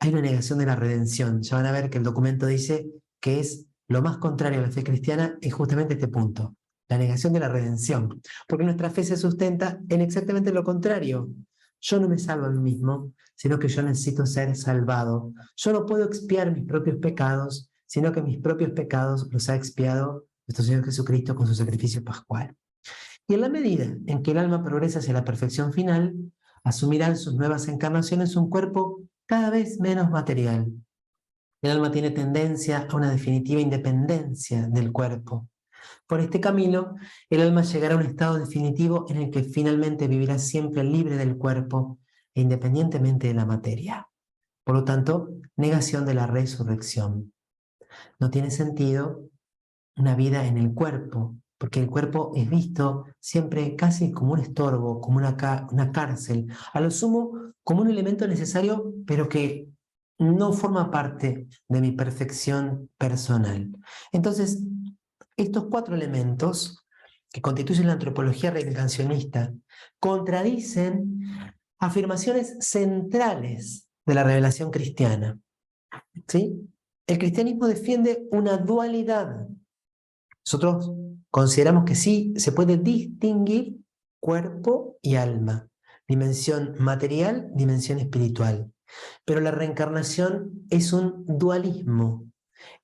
Hay una negación de la redención. Ya van a ver que el documento dice que es lo más contrario a la fe cristiana, es justamente este punto, la negación de la redención. Porque nuestra fe se sustenta en exactamente lo contrario. Yo no me salvo a mí mismo, sino que yo necesito ser salvado. Yo no puedo expiar mis propios pecados, sino que mis propios pecados los ha expiado nuestro Señor Jesucristo con su sacrificio pascual. Y en la medida en que el alma progresa hacia la perfección final, asumirá en sus nuevas encarnaciones un cuerpo cada vez menos material. El alma tiene tendencia a una definitiva independencia del cuerpo. Por este camino, el alma llegará a un estado definitivo en el que finalmente vivirá siempre libre del cuerpo e independientemente de la materia. Por lo tanto, negación de la resurrección. No tiene sentido una vida en el cuerpo, porque el cuerpo es visto siempre casi como un estorbo, como una cárcel, a lo sumo como un elemento necesario, pero que no forma parte de mi perfección personal. Entonces, estos cuatro elementos que constituyen la antropología reencarnacionista contradicen afirmaciones centrales de la revelación cristiana. ¿Sí? El cristianismo defiende una dualidad. Nosotros consideramos que sí se puede distinguir cuerpo y alma, dimensión material, dimensión espiritual. Pero la reencarnación es un dualismo.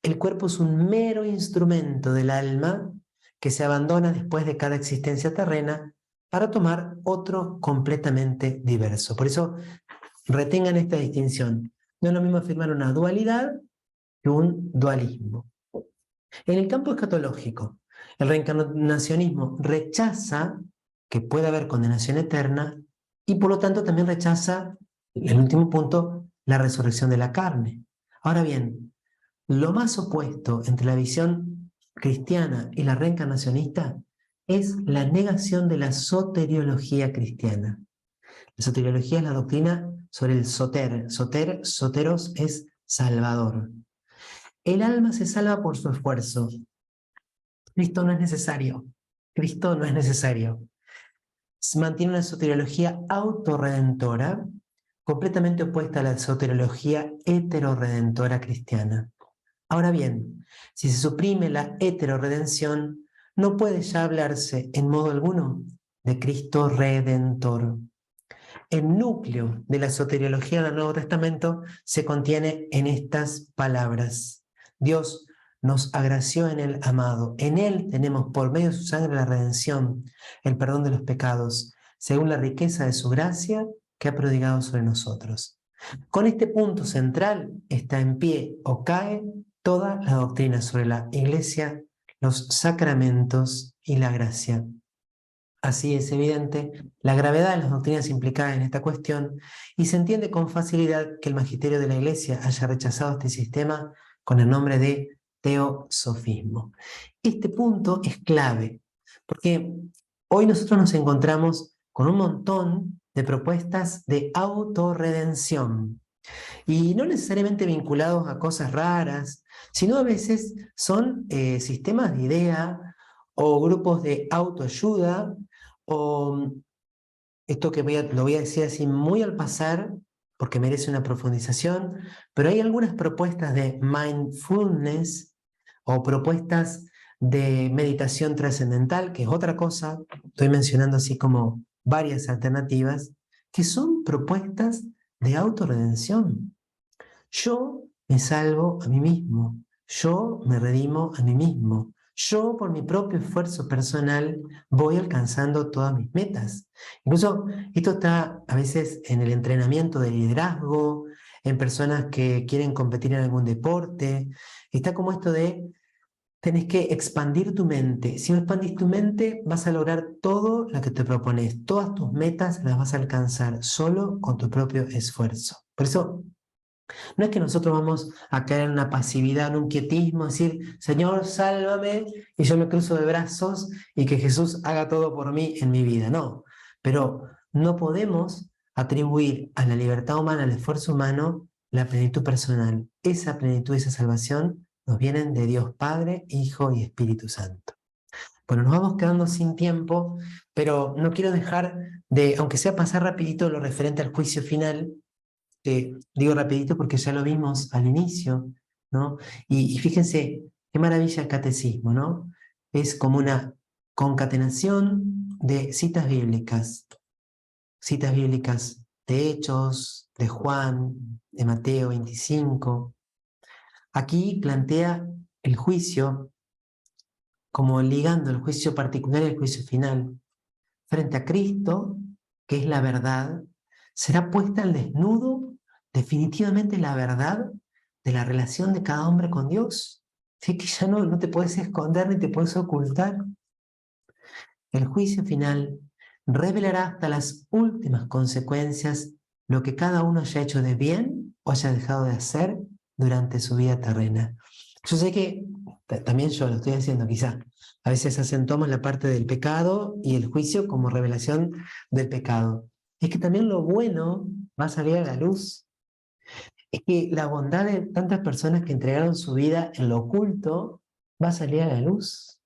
El cuerpo es un mero instrumento del alma que se abandona después de cada existencia terrena para tomar otro completamente diverso. Por eso retengan esta distinción. No es lo mismo afirmar una dualidad que un dualismo. En el campo escatológico, el reencarnacionismo rechaza que pueda haber condenación eterna y por lo tanto también rechaza, el último punto, la resurrección de la carne. Ahora bien, lo más opuesto entre la visión cristiana y la reencarnacionista es la negación de la soteriología cristiana. La soteriología es la doctrina sobre el soter. Soteros es salvador. El alma se salva por su esfuerzo. Cristo no es necesario. Cristo no es necesario. Mantiene una soteriología autorredentora, completamente opuesta a la soteriología heterorredentora cristiana. Ahora bien, si se suprime la heterorredención, no puede ya hablarse en modo alguno de Cristo redentor. El núcleo de la soteriología del Nuevo Testamento se contiene en estas palabras. Dios nos agració en el amado. En Él tenemos por medio de su sangre la redención, el perdón de los pecados, según la riqueza de su gracia que ha prodigado sobre nosotros. Con este punto central está en pie o cae toda la doctrina sobre la Iglesia, los sacramentos y la gracia. Así es evidente la gravedad de las doctrinas implicadas en esta cuestión y se entiende con facilidad que el magisterio de la Iglesia haya rechazado este sistema con el nombre de teosofismo. Este punto es clave porque Hoy nosotros nos encontramos con un montón de propuestas de autorredención y no necesariamente vinculados a cosas raras, sino a veces son sistemas de idea o grupos de autoayuda o esto que lo voy a decir así muy al pasar, porque merece una profundización, pero hay algunas propuestas de mindfulness o propuestas de meditación trascendental, que es otra cosa, estoy mencionando así como varias alternativas, que son propuestas de autorredención. Yo me salvo a mí mismo, yo me redimo a mí mismo, yo por mi propio esfuerzo personal voy alcanzando todas mis metas. Incluso esto está a veces en el entrenamiento de liderazgo, en personas que quieren competir en algún deporte. Está como esto de tenés que expandir tu mente. Si no expandís tu mente, vas a lograr todo lo que te propones. Todas tus metas las vas a alcanzar solo con tu propio esfuerzo. Por eso no es que nosotros vamos a caer en una pasividad, en un quietismo, decir, Señor, sálvame, y yo me cruzo de brazos y que Jesús haga todo por mí en mi vida. No, pero no podemos atribuir a la libertad humana, al esfuerzo humano, la plenitud personal. Esa plenitud y esa salvación nos vienen de Dios Padre, Hijo y Espíritu Santo. Bueno, nos vamos quedando sin tiempo, pero no quiero dejar de, aunque sea pasar rapidito lo referente al juicio final. Digo rapidito porque ya lo vimos al inicio, ¿no? Y fíjense, qué maravilla el catecismo, ¿no? Es como una concatenación de citas bíblicas de Hechos, de Juan, de Mateo 25. Aquí plantea el juicio como ligando el juicio particular y el juicio final. Frente a Cristo, que es la verdad, será puesta al desnudo definitivamente la verdad de la relación de cada hombre con Dios. Así que ya no te puedes esconder ni te puedes ocultar. El juicio final revelará hasta las últimas consecuencias lo que cada uno haya hecho de bien o haya dejado de hacer durante su vida terrena. Yo sé que también yo lo estoy haciendo quizá. A veces acentuamos la parte del pecado y el juicio como revelación del pecado. Es que también lo bueno va a salir a la luz. Es que la bondad de tantas personas que entregaron su vida en lo oculto va a salir a la luz.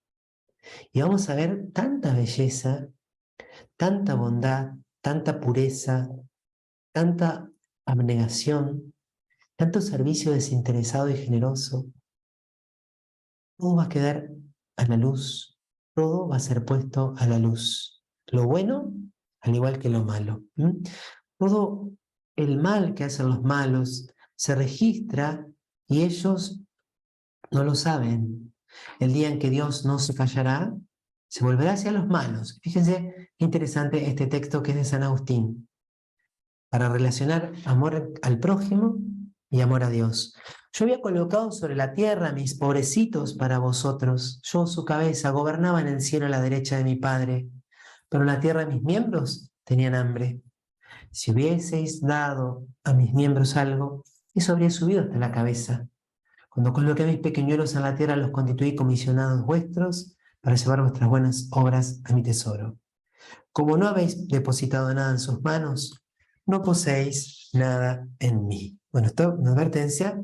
Y vamos a ver tanta belleza, tanta bondad, tanta pureza, tanta abnegación, tanto servicio desinteresado y generoso. Todo va a quedar a la luz, todo va a ser puesto a la luz. Lo bueno, al igual que lo malo. Todo el mal que hacen los malos se registra y ellos no lo saben. El día en que Dios no se callará, se volverá hacia los malos. Fíjense qué interesante este texto que es de San Agustín, para relacionar amor al prójimo y amor a Dios. Yo había colocado sobre la tierra mis pobrecitos para vosotros. Yo, su cabeza, gobernaba en el cielo a la derecha de mi Padre, pero en la tierra mis miembros tenían hambre. Si hubieseis dado a mis miembros algo, eso habría subido hasta la cabeza. Cuando coloqué a mis pequeñuelos en la tierra, los constituí comisionados vuestros para llevar vuestras buenas obras a mi tesoro. Como no habéis depositado nada en sus manos, no poseéis nada en mí. Bueno, esto es una advertencia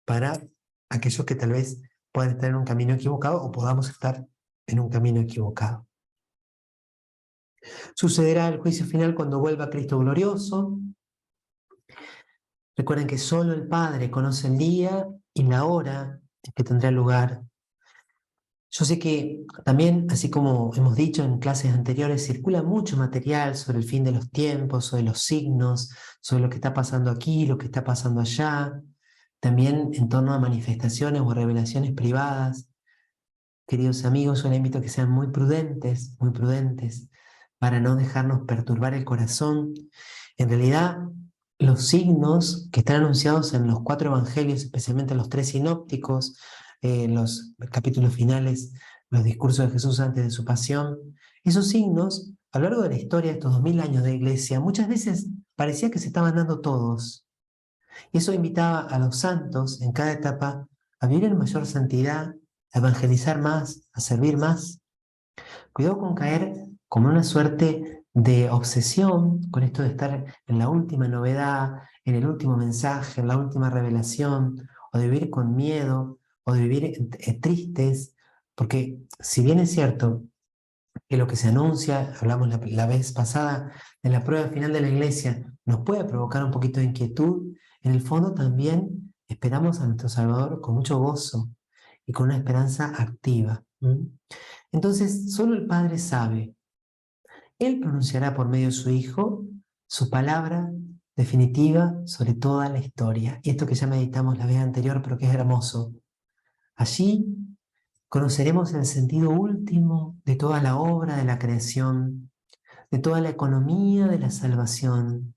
para aquellos que tal vez puedan estar en un camino equivocado o podamos estar en un camino equivocado. Sucederá el juicio final cuando vuelva Cristo glorioso. Recuerden que solo el Padre conoce el día y la hora en que tendrá lugar. Yo sé que también, así como hemos dicho en clases anteriores, circula mucho material sobre el fin de los tiempos, sobre los signos, sobre lo que está pasando aquí, lo que está pasando allá, también en torno a manifestaciones o revelaciones privadas. Queridos amigos, yo les invito a que sean muy prudentes, para no dejarnos perturbar el corazón. En realidad, los signos que están anunciados en los 4 evangelios, especialmente los 3 sinópticos, los capítulos finales, los discursos de Jesús antes de su pasión, esos signos, a lo largo de la historia de estos 2000 años de iglesia, muchas veces parecía que se estaban dando todos. Y eso invitaba a los santos en cada etapa a vivir en mayor santidad, a evangelizar más, a servir más. Cuidado con caer como una suerte de obsesión con esto de estar en la última novedad, en el último mensaje, en la última revelación, o de vivir con miedo, o de vivir tristes, porque si bien es cierto que lo que se anuncia, hablamos la vez pasada, de la prueba final de la iglesia, nos puede provocar un poquito de inquietud, en el fondo también esperamos a nuestro Salvador con mucho gozo y con una esperanza activa. Entonces, solo el Padre sabe. Él pronunciará por medio de su Hijo su palabra definitiva sobre toda la historia. Y esto que ya meditamos la vez anterior, pero que es hermoso. Allí conoceremos el sentido último de toda la obra de la creación, de toda la economía de la salvación,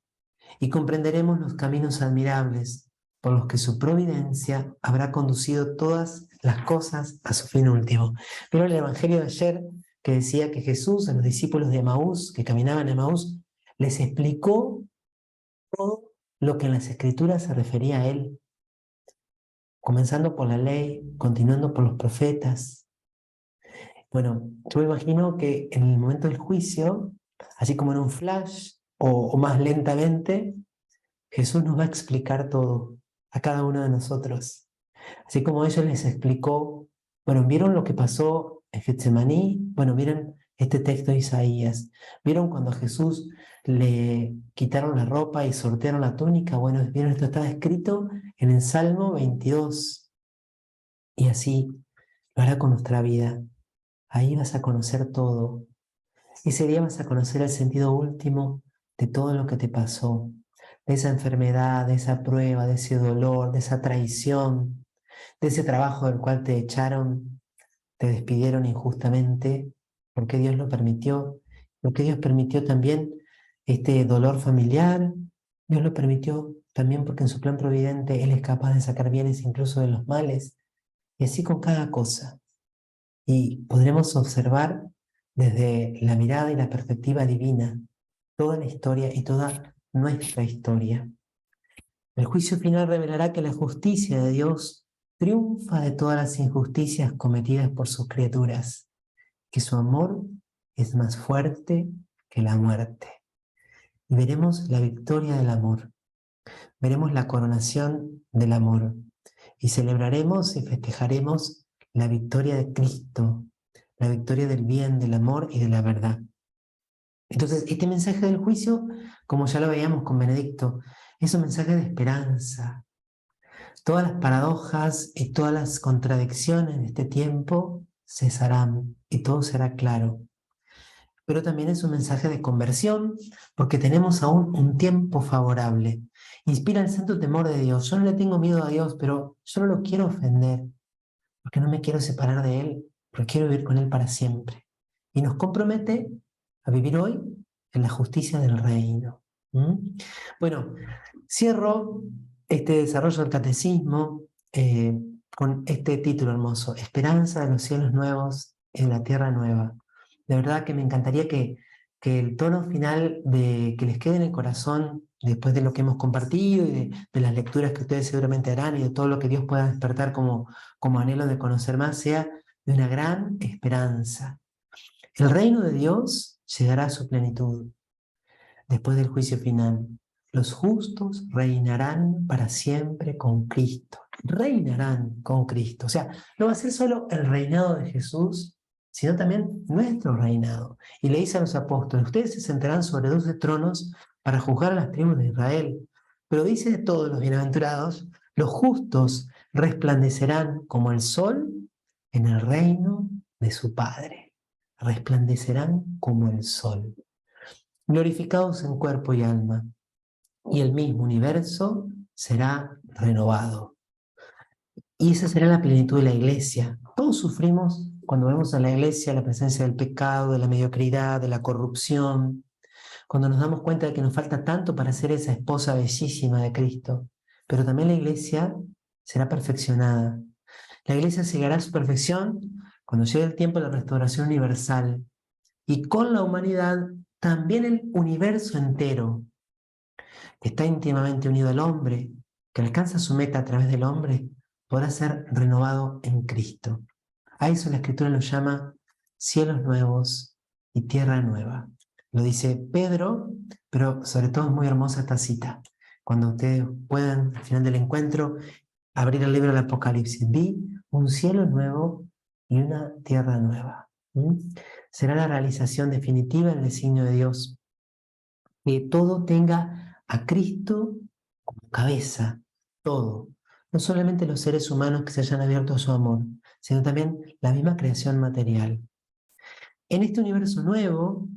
y comprenderemos los caminos admirables por los que su providencia habrá conducido todas las cosas a su fin último. Pero el Evangelio de ayer, que decía que Jesús a los discípulos de Emaús, que caminaban a Emaús, les explicó todo lo que en las Escrituras se refería a él, comenzando por la ley, continuando por los profetas. Bueno, yo me imagino que en el momento del juicio, así como en un flash o más lentamente, Jesús nos va a explicar todo a cada uno de nosotros. Así como ellos les explicó, bueno, ¿vieron lo que pasó en Getsemaní? Bueno, miren este texto de Isaías. ¿Vieron cuando a Jesús le quitaron la ropa y sortearon la túnica? Bueno, ¿vieron esto está escrito en el Salmo 22? Y así lo hará con nuestra vida. Ahí vas a conocer todo. Ese día vas a conocer el sentido último de todo lo que te pasó, de esa enfermedad, de esa prueba, de ese dolor, de esa traición, de ese trabajo del cual te echaron, te despidieron injustamente, porque Dios lo permitió, lo que Dios permitió también, este dolor familiar, Dios lo permitió también porque en su plan providente Él es capaz de sacar bienes incluso de los males, y así con cada cosa. Y podremos observar desde la mirada y la perspectiva divina toda la historia y toda nuestra historia. El juicio final revelará que la justicia de Dios triunfa de todas las injusticias cometidas por sus criaturas, que su amor es más fuerte que la muerte. Y veremos la victoria del amor, veremos la coronación del amor y celebraremos y festejaremos la victoria de Cristo, la victoria del bien, del amor y de la verdad. Entonces, este mensaje del juicio, como ya lo veíamos con Benedicto, es un mensaje de esperanza. Todas las paradojas y todas las contradicciones de este tiempo cesarán y todo será claro. Pero también es un mensaje de conversión, porque tenemos aún un tiempo favorable. Inspira el santo temor de Dios. Yo no le tengo miedo a Dios, pero yo no lo quiero ofender, porque no me quiero separar de Él, porque quiero vivir con Él para siempre. Y nos compromete a vivir hoy en la justicia del reino. Bueno, cierro este desarrollo del catecismo con este título hermoso, Esperanza de los cielos nuevos en la tierra nueva. De verdad que me encantaría que el tono final que les quede en el corazón después de lo que hemos compartido y de las lecturas que ustedes seguramente harán y de todo lo que Dios pueda despertar como anhelo de conocer más, sea de una gran esperanza. El reino de Dios llegará a su plenitud después del juicio final. Los justos reinarán para siempre con Cristo. Reinarán con Cristo. O sea, no va a ser solo el reinado de Jesús, sino también nuestro reinado. Y le dice a los apóstoles, ustedes se sentarán sobre 12 tronos para juzgar a las tribus de Israel. Pero dice de todos los bienaventurados, los justos resplandecerán como el sol en el reino de su Padre. Resplandecerán como el sol, glorificados en cuerpo y alma, y el mismo universo será renovado. Y esa será la plenitud de la iglesia. Todos sufrimos cuando vemos en la iglesia la presencia del pecado, de la mediocridad, de la corrupción, cuando nos damos cuenta de que nos falta tanto para ser esa esposa bellísima de Cristo. Pero también la iglesia será perfeccionada. La iglesia llegará a su perfección cuando llegue el tiempo de la restauración universal. Y con la humanidad, también el universo entero, que está íntimamente unido al hombre, que alcanza su meta a través del hombre, podrá ser renovado en Cristo. A eso la Escritura lo llama cielos nuevos y tierra nueva. Lo dice Pedro, pero sobre todo es muy hermosa esta cita. Cuando ustedes puedan, al final del encuentro, abrir el libro del Apocalipsis. Vi un cielo nuevo y una tierra nueva. Será la realización definitiva del designio de Dios, que todo tenga a Cristo como cabeza, todo. No solamente los seres humanos que se hayan abierto a su amor, sino también la misma creación material. En este universo nuevo,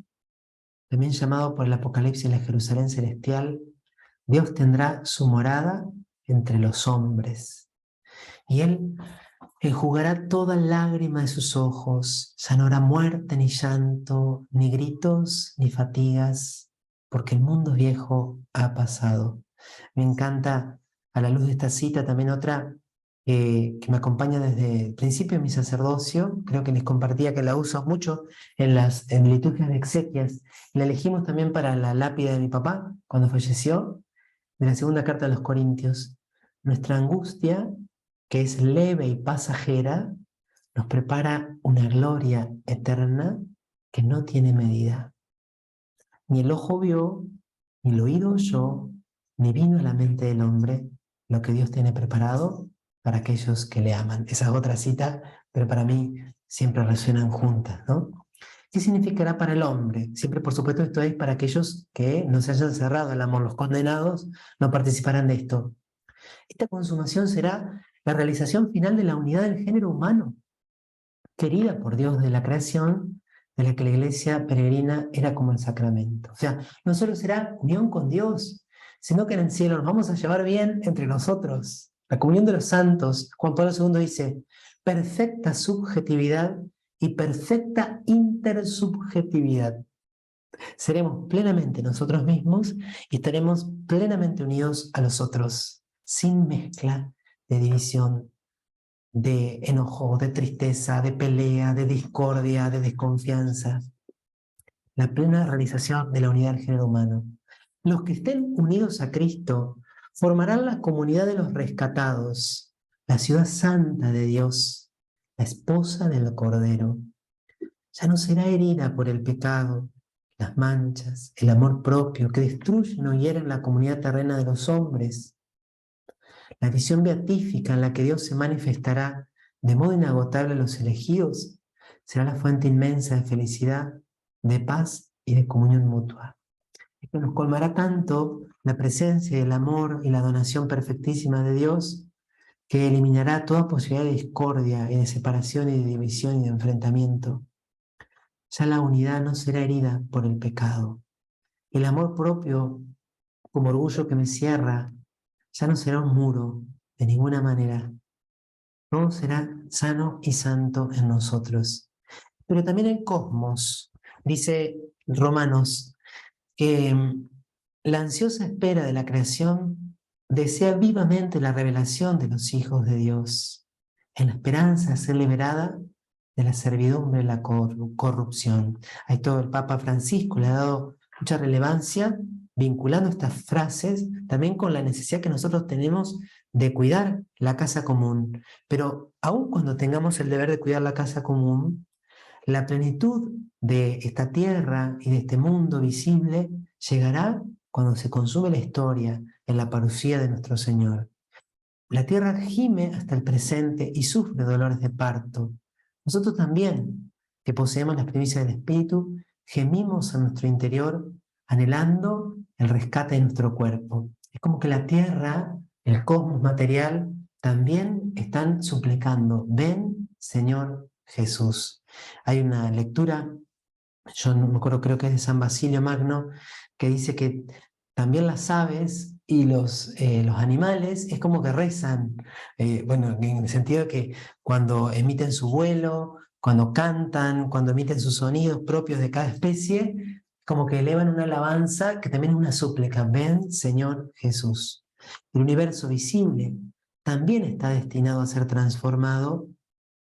también llamado por el Apocalipsis la Jerusalén celestial, Dios tendrá su morada entre los hombres. Y Él enjugará toda lágrima de sus ojos. Ya no habrá muerte, ni llanto, ni gritos, ni fatigas, porque el mundo viejo ha pasado. Me encanta, a la luz de esta cita, también otra que me acompaña desde el principio de mi sacerdocio. Creo que les compartía que la uso mucho en liturgias de exequias. La elegimos también para la lápida de mi papá, cuando falleció, de la segunda carta a los Corintios. Nuestra angustia, que es leve y pasajera, nos prepara una gloria eterna que no tiene medida. Ni el ojo vio, ni el oído oyó, ni vino a la mente del hombre lo que Dios tiene preparado para aquellos que le aman. Esa es otra cita, pero para mí siempre resuenan juntas, ¿no? ¿Qué significará para el hombre? Siempre, por supuesto, esto es para aquellos que no se hayan cerrado al amor. Los condenados no participarán de esto. Esta consumación será la realización final de la unidad del género humano, querida por Dios de la creación, de la que la iglesia peregrina era como el sacramento. O sea, no solo será unión con Dios, sino que en el cielo nos vamos a llevar bien entre nosotros. La comunión de los santos, Juan Pablo II dice, perfecta subjetividad y perfecta intersubjetividad. Seremos plenamente nosotros mismos y estaremos plenamente unidos a los otros, sin mezcla de división, de enojo, de tristeza, de pelea, de discordia, de desconfianza. La plena realización de la unidad del género humano. Los que estén unidos a Cristo formarán la comunidad de los rescatados, la ciudad santa de Dios, la esposa del Cordero. Ya no será herida por el pecado, las manchas, el amor propio que destruyen o hieren la comunidad terrena de los hombres. La visión beatífica en la que Dios se manifestará de modo inagotable a los elegidos será la fuente inmensa de felicidad, de paz y de comunión mutua. Esto nos colmará tanto la presencia, el amor y la donación perfectísima de Dios que eliminará toda posibilidad de discordia y de separación y de división y de enfrentamiento. Ya la unidad no será herida por el pecado. El amor propio, como orgullo que me cierra, ya no será un muro de ninguna manera. Todo será sano y santo en nosotros. Pero también el cosmos, dice Romanos, que la ansiosa espera de la creación desea vivamente la revelación de los hijos de Dios, en la esperanza de ser liberada de la servidumbre de la corrupción. A esto el Papa Francisco le ha dado mucha relevancia, vinculando estas frases también con la necesidad que nosotros tenemos de cuidar la casa común. Pero aun cuando tengamos el deber de cuidar la casa común, la plenitud de esta tierra y de este mundo visible llegará cuando se consume la historia en la parucía de nuestro Señor. La tierra gime hasta el presente y sufre dolores de parto. Nosotros también, que poseemos las primicias del Espíritu, gemimos en nuestro interior anhelando el rescate de nuestro cuerpo. Es como que la tierra, el cosmos material, también están suplicando, ven, Señor Jesús. Hay una lectura, yo no me acuerdo, creo que es de San Basilio Magno, que dice que también las aves y los animales es como que rezan, bueno, en el sentido de que cuando emiten su vuelo, cuando cantan, cuando emiten sus sonidos propios de cada especie, como que elevan una alabanza que también es una súplica. Ven, Señor Jesús. El universo visible también está destinado a ser transformado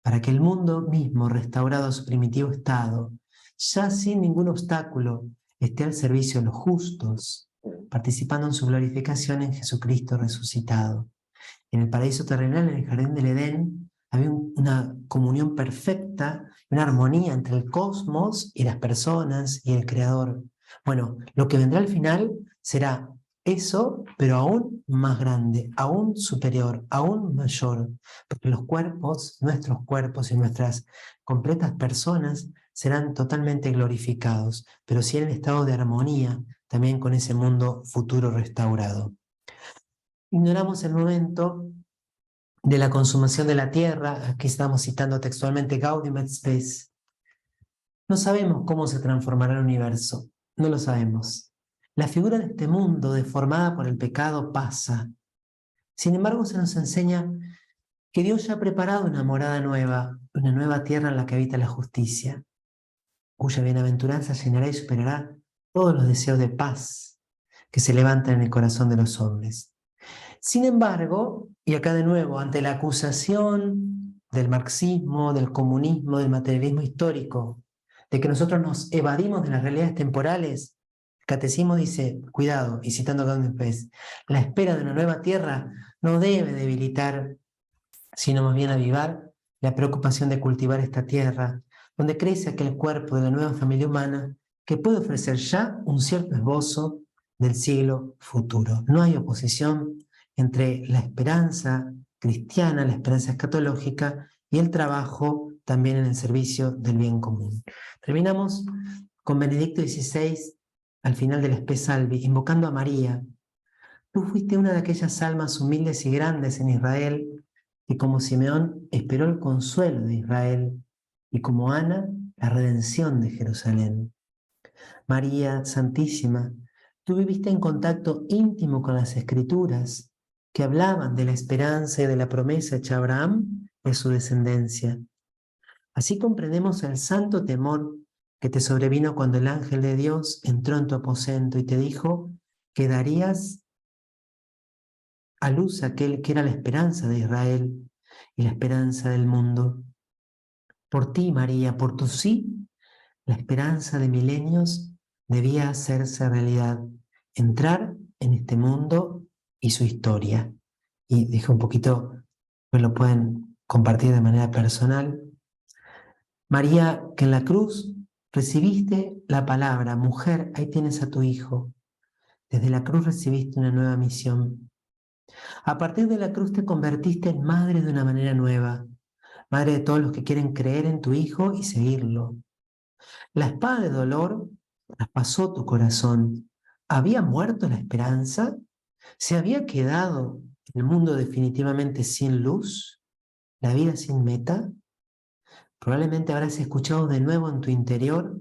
para que el mundo mismo, restaurado a su primitivo estado, ya sin ningún obstáculo, esté al servicio de los justos, participando en su glorificación en Jesucristo resucitado. En el paraíso terrenal, en el jardín del Edén, había una comunión perfecta, una armonía entre el cosmos y las personas y el Creador. Bueno, lo que vendrá al final será eso, pero aún más grande, aún superior, aún mayor, porque los cuerpos, nuestros cuerpos y nuestras completas personas serán totalmente glorificados, pero sí en estado de armonía, también con ese mundo futuro restaurado. Ignoramos el momento de la consumación de la tierra. Aquí estamos citando textualmente Gaudium et Spes. No sabemos cómo se transformará el universo, no lo sabemos. La figura de este mundo deformada por el pecado pasa. Sin embargo, se nos enseña que Dios ya ha preparado una morada nueva, una nueva tierra en la que habita la justicia, cuya bienaventuranza llenará y superará todos los deseos de paz que se levantan en el corazón de los hombres. Sin embargo, y acá de nuevo, ante la acusación del marxismo, del comunismo, del materialismo histórico, de que nosotros nos evadimos de las realidades temporales, el catecismo dice, cuidado, y citando a Gaudium et Spes, la espera de una nueva tierra no debe debilitar, sino más bien avivar la preocupación de cultivar esta tierra, donde crece aquel cuerpo de la nueva familia humana que puede ofrecer ya un cierto esbozo del siglo futuro. No hay oposición entre la esperanza cristiana, la esperanza escatológica y el trabajo también en el servicio del bien común. Terminamos con Benedicto XVI al final del Spe Salvi, invocando a María. Tú fuiste una de aquellas almas humildes y grandes en Israel que como Simeón esperó el consuelo de Israel y como Ana la redención de Jerusalén. María Santísima, tú viviste en contacto íntimo con las Escrituras que hablaban de la esperanza y de la promesa hecha a Abraham de su descendencia. Así comprendemos el santo temor que te sobrevino cuando el ángel de Dios entró en tu aposento y te dijo que darías a luz aquel que era la esperanza de Israel y la esperanza del mundo. Por ti, María, por tu sí, la esperanza de milenios debía hacerse realidad, entrar en este mundo y su historia. Y dije un poquito, pues lo pueden compartir de manera personal. María, que en la cruz recibiste la palabra, mujer, ahí tienes a tu hijo. Desde la cruz recibiste una nueva misión. A partir de la cruz te convertiste en madre de una manera nueva, madre de todos los que quieren creer en tu Hijo y seguirlo. La espada de dolor traspasó tu corazón. ¿Había muerto la esperanza? ¿Se había quedado el mundo definitivamente sin luz? ¿La vida sin meta? Probablemente habrás escuchado de nuevo en tu interior,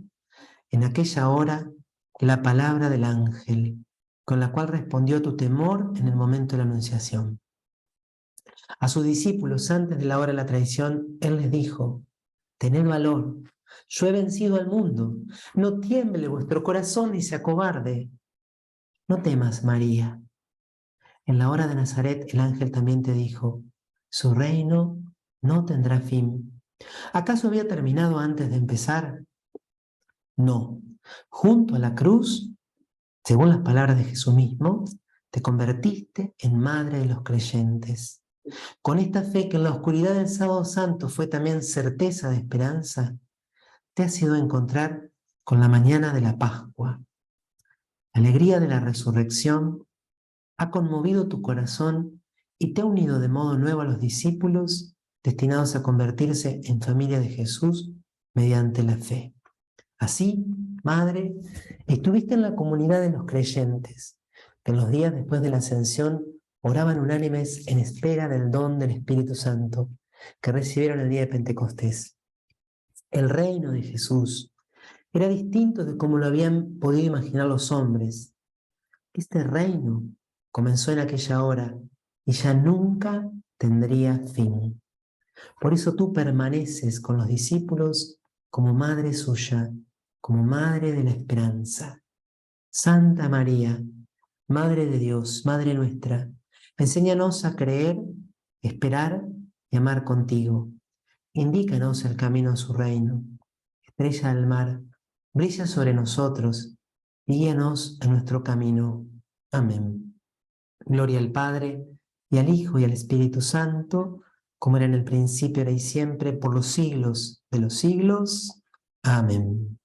en aquella hora, la palabra del ángel, con la cual respondió tu temor en el momento de la anunciación. A sus discípulos antes de la hora de la traición, Él les dijo, tened valor, yo he vencido al mundo, no tiemble vuestro corazón ni se acobarde. No temas, María. En la hora de Nazaret el ángel también te dijo, su reino no tendrá fin. ¿Acaso había terminado antes de empezar? No. Junto a la cruz, según las palabras de Jesús mismo, te convertiste en madre de los creyentes. Con esta fe que en la oscuridad del sábado santo fue también certeza de esperanza, te has ido a encontrar con la mañana de la Pascua. La alegría de la resurrección ha conmovido tu corazón y te ha unido de modo nuevo a los discípulos destinados a convertirse en familia de Jesús mediante la fe. Así, Madre, estuviste en la comunidad de los creyentes, que en los días después de la ascensión oraban unánimes en espera del don del Espíritu Santo que recibieron el día de Pentecostés. El reino de Jesús era distinto de cómo lo habían podido imaginar los hombres. Este reino comenzó en aquella hora y ya nunca tendría fin. Por eso tú permaneces con los discípulos como madre suya, como madre de la esperanza. Santa María, Madre de Dios, Madre nuestra, enséñanos a creer, esperar y amar contigo. Indícanos el camino a su reino. Estrella del mar, brilla sobre nosotros y guíanos en nuestro camino. Amén. Gloria al Padre, y al Hijo, y al Espíritu Santo, como era en el principio, ahora y siempre, por los siglos de los siglos. Amén.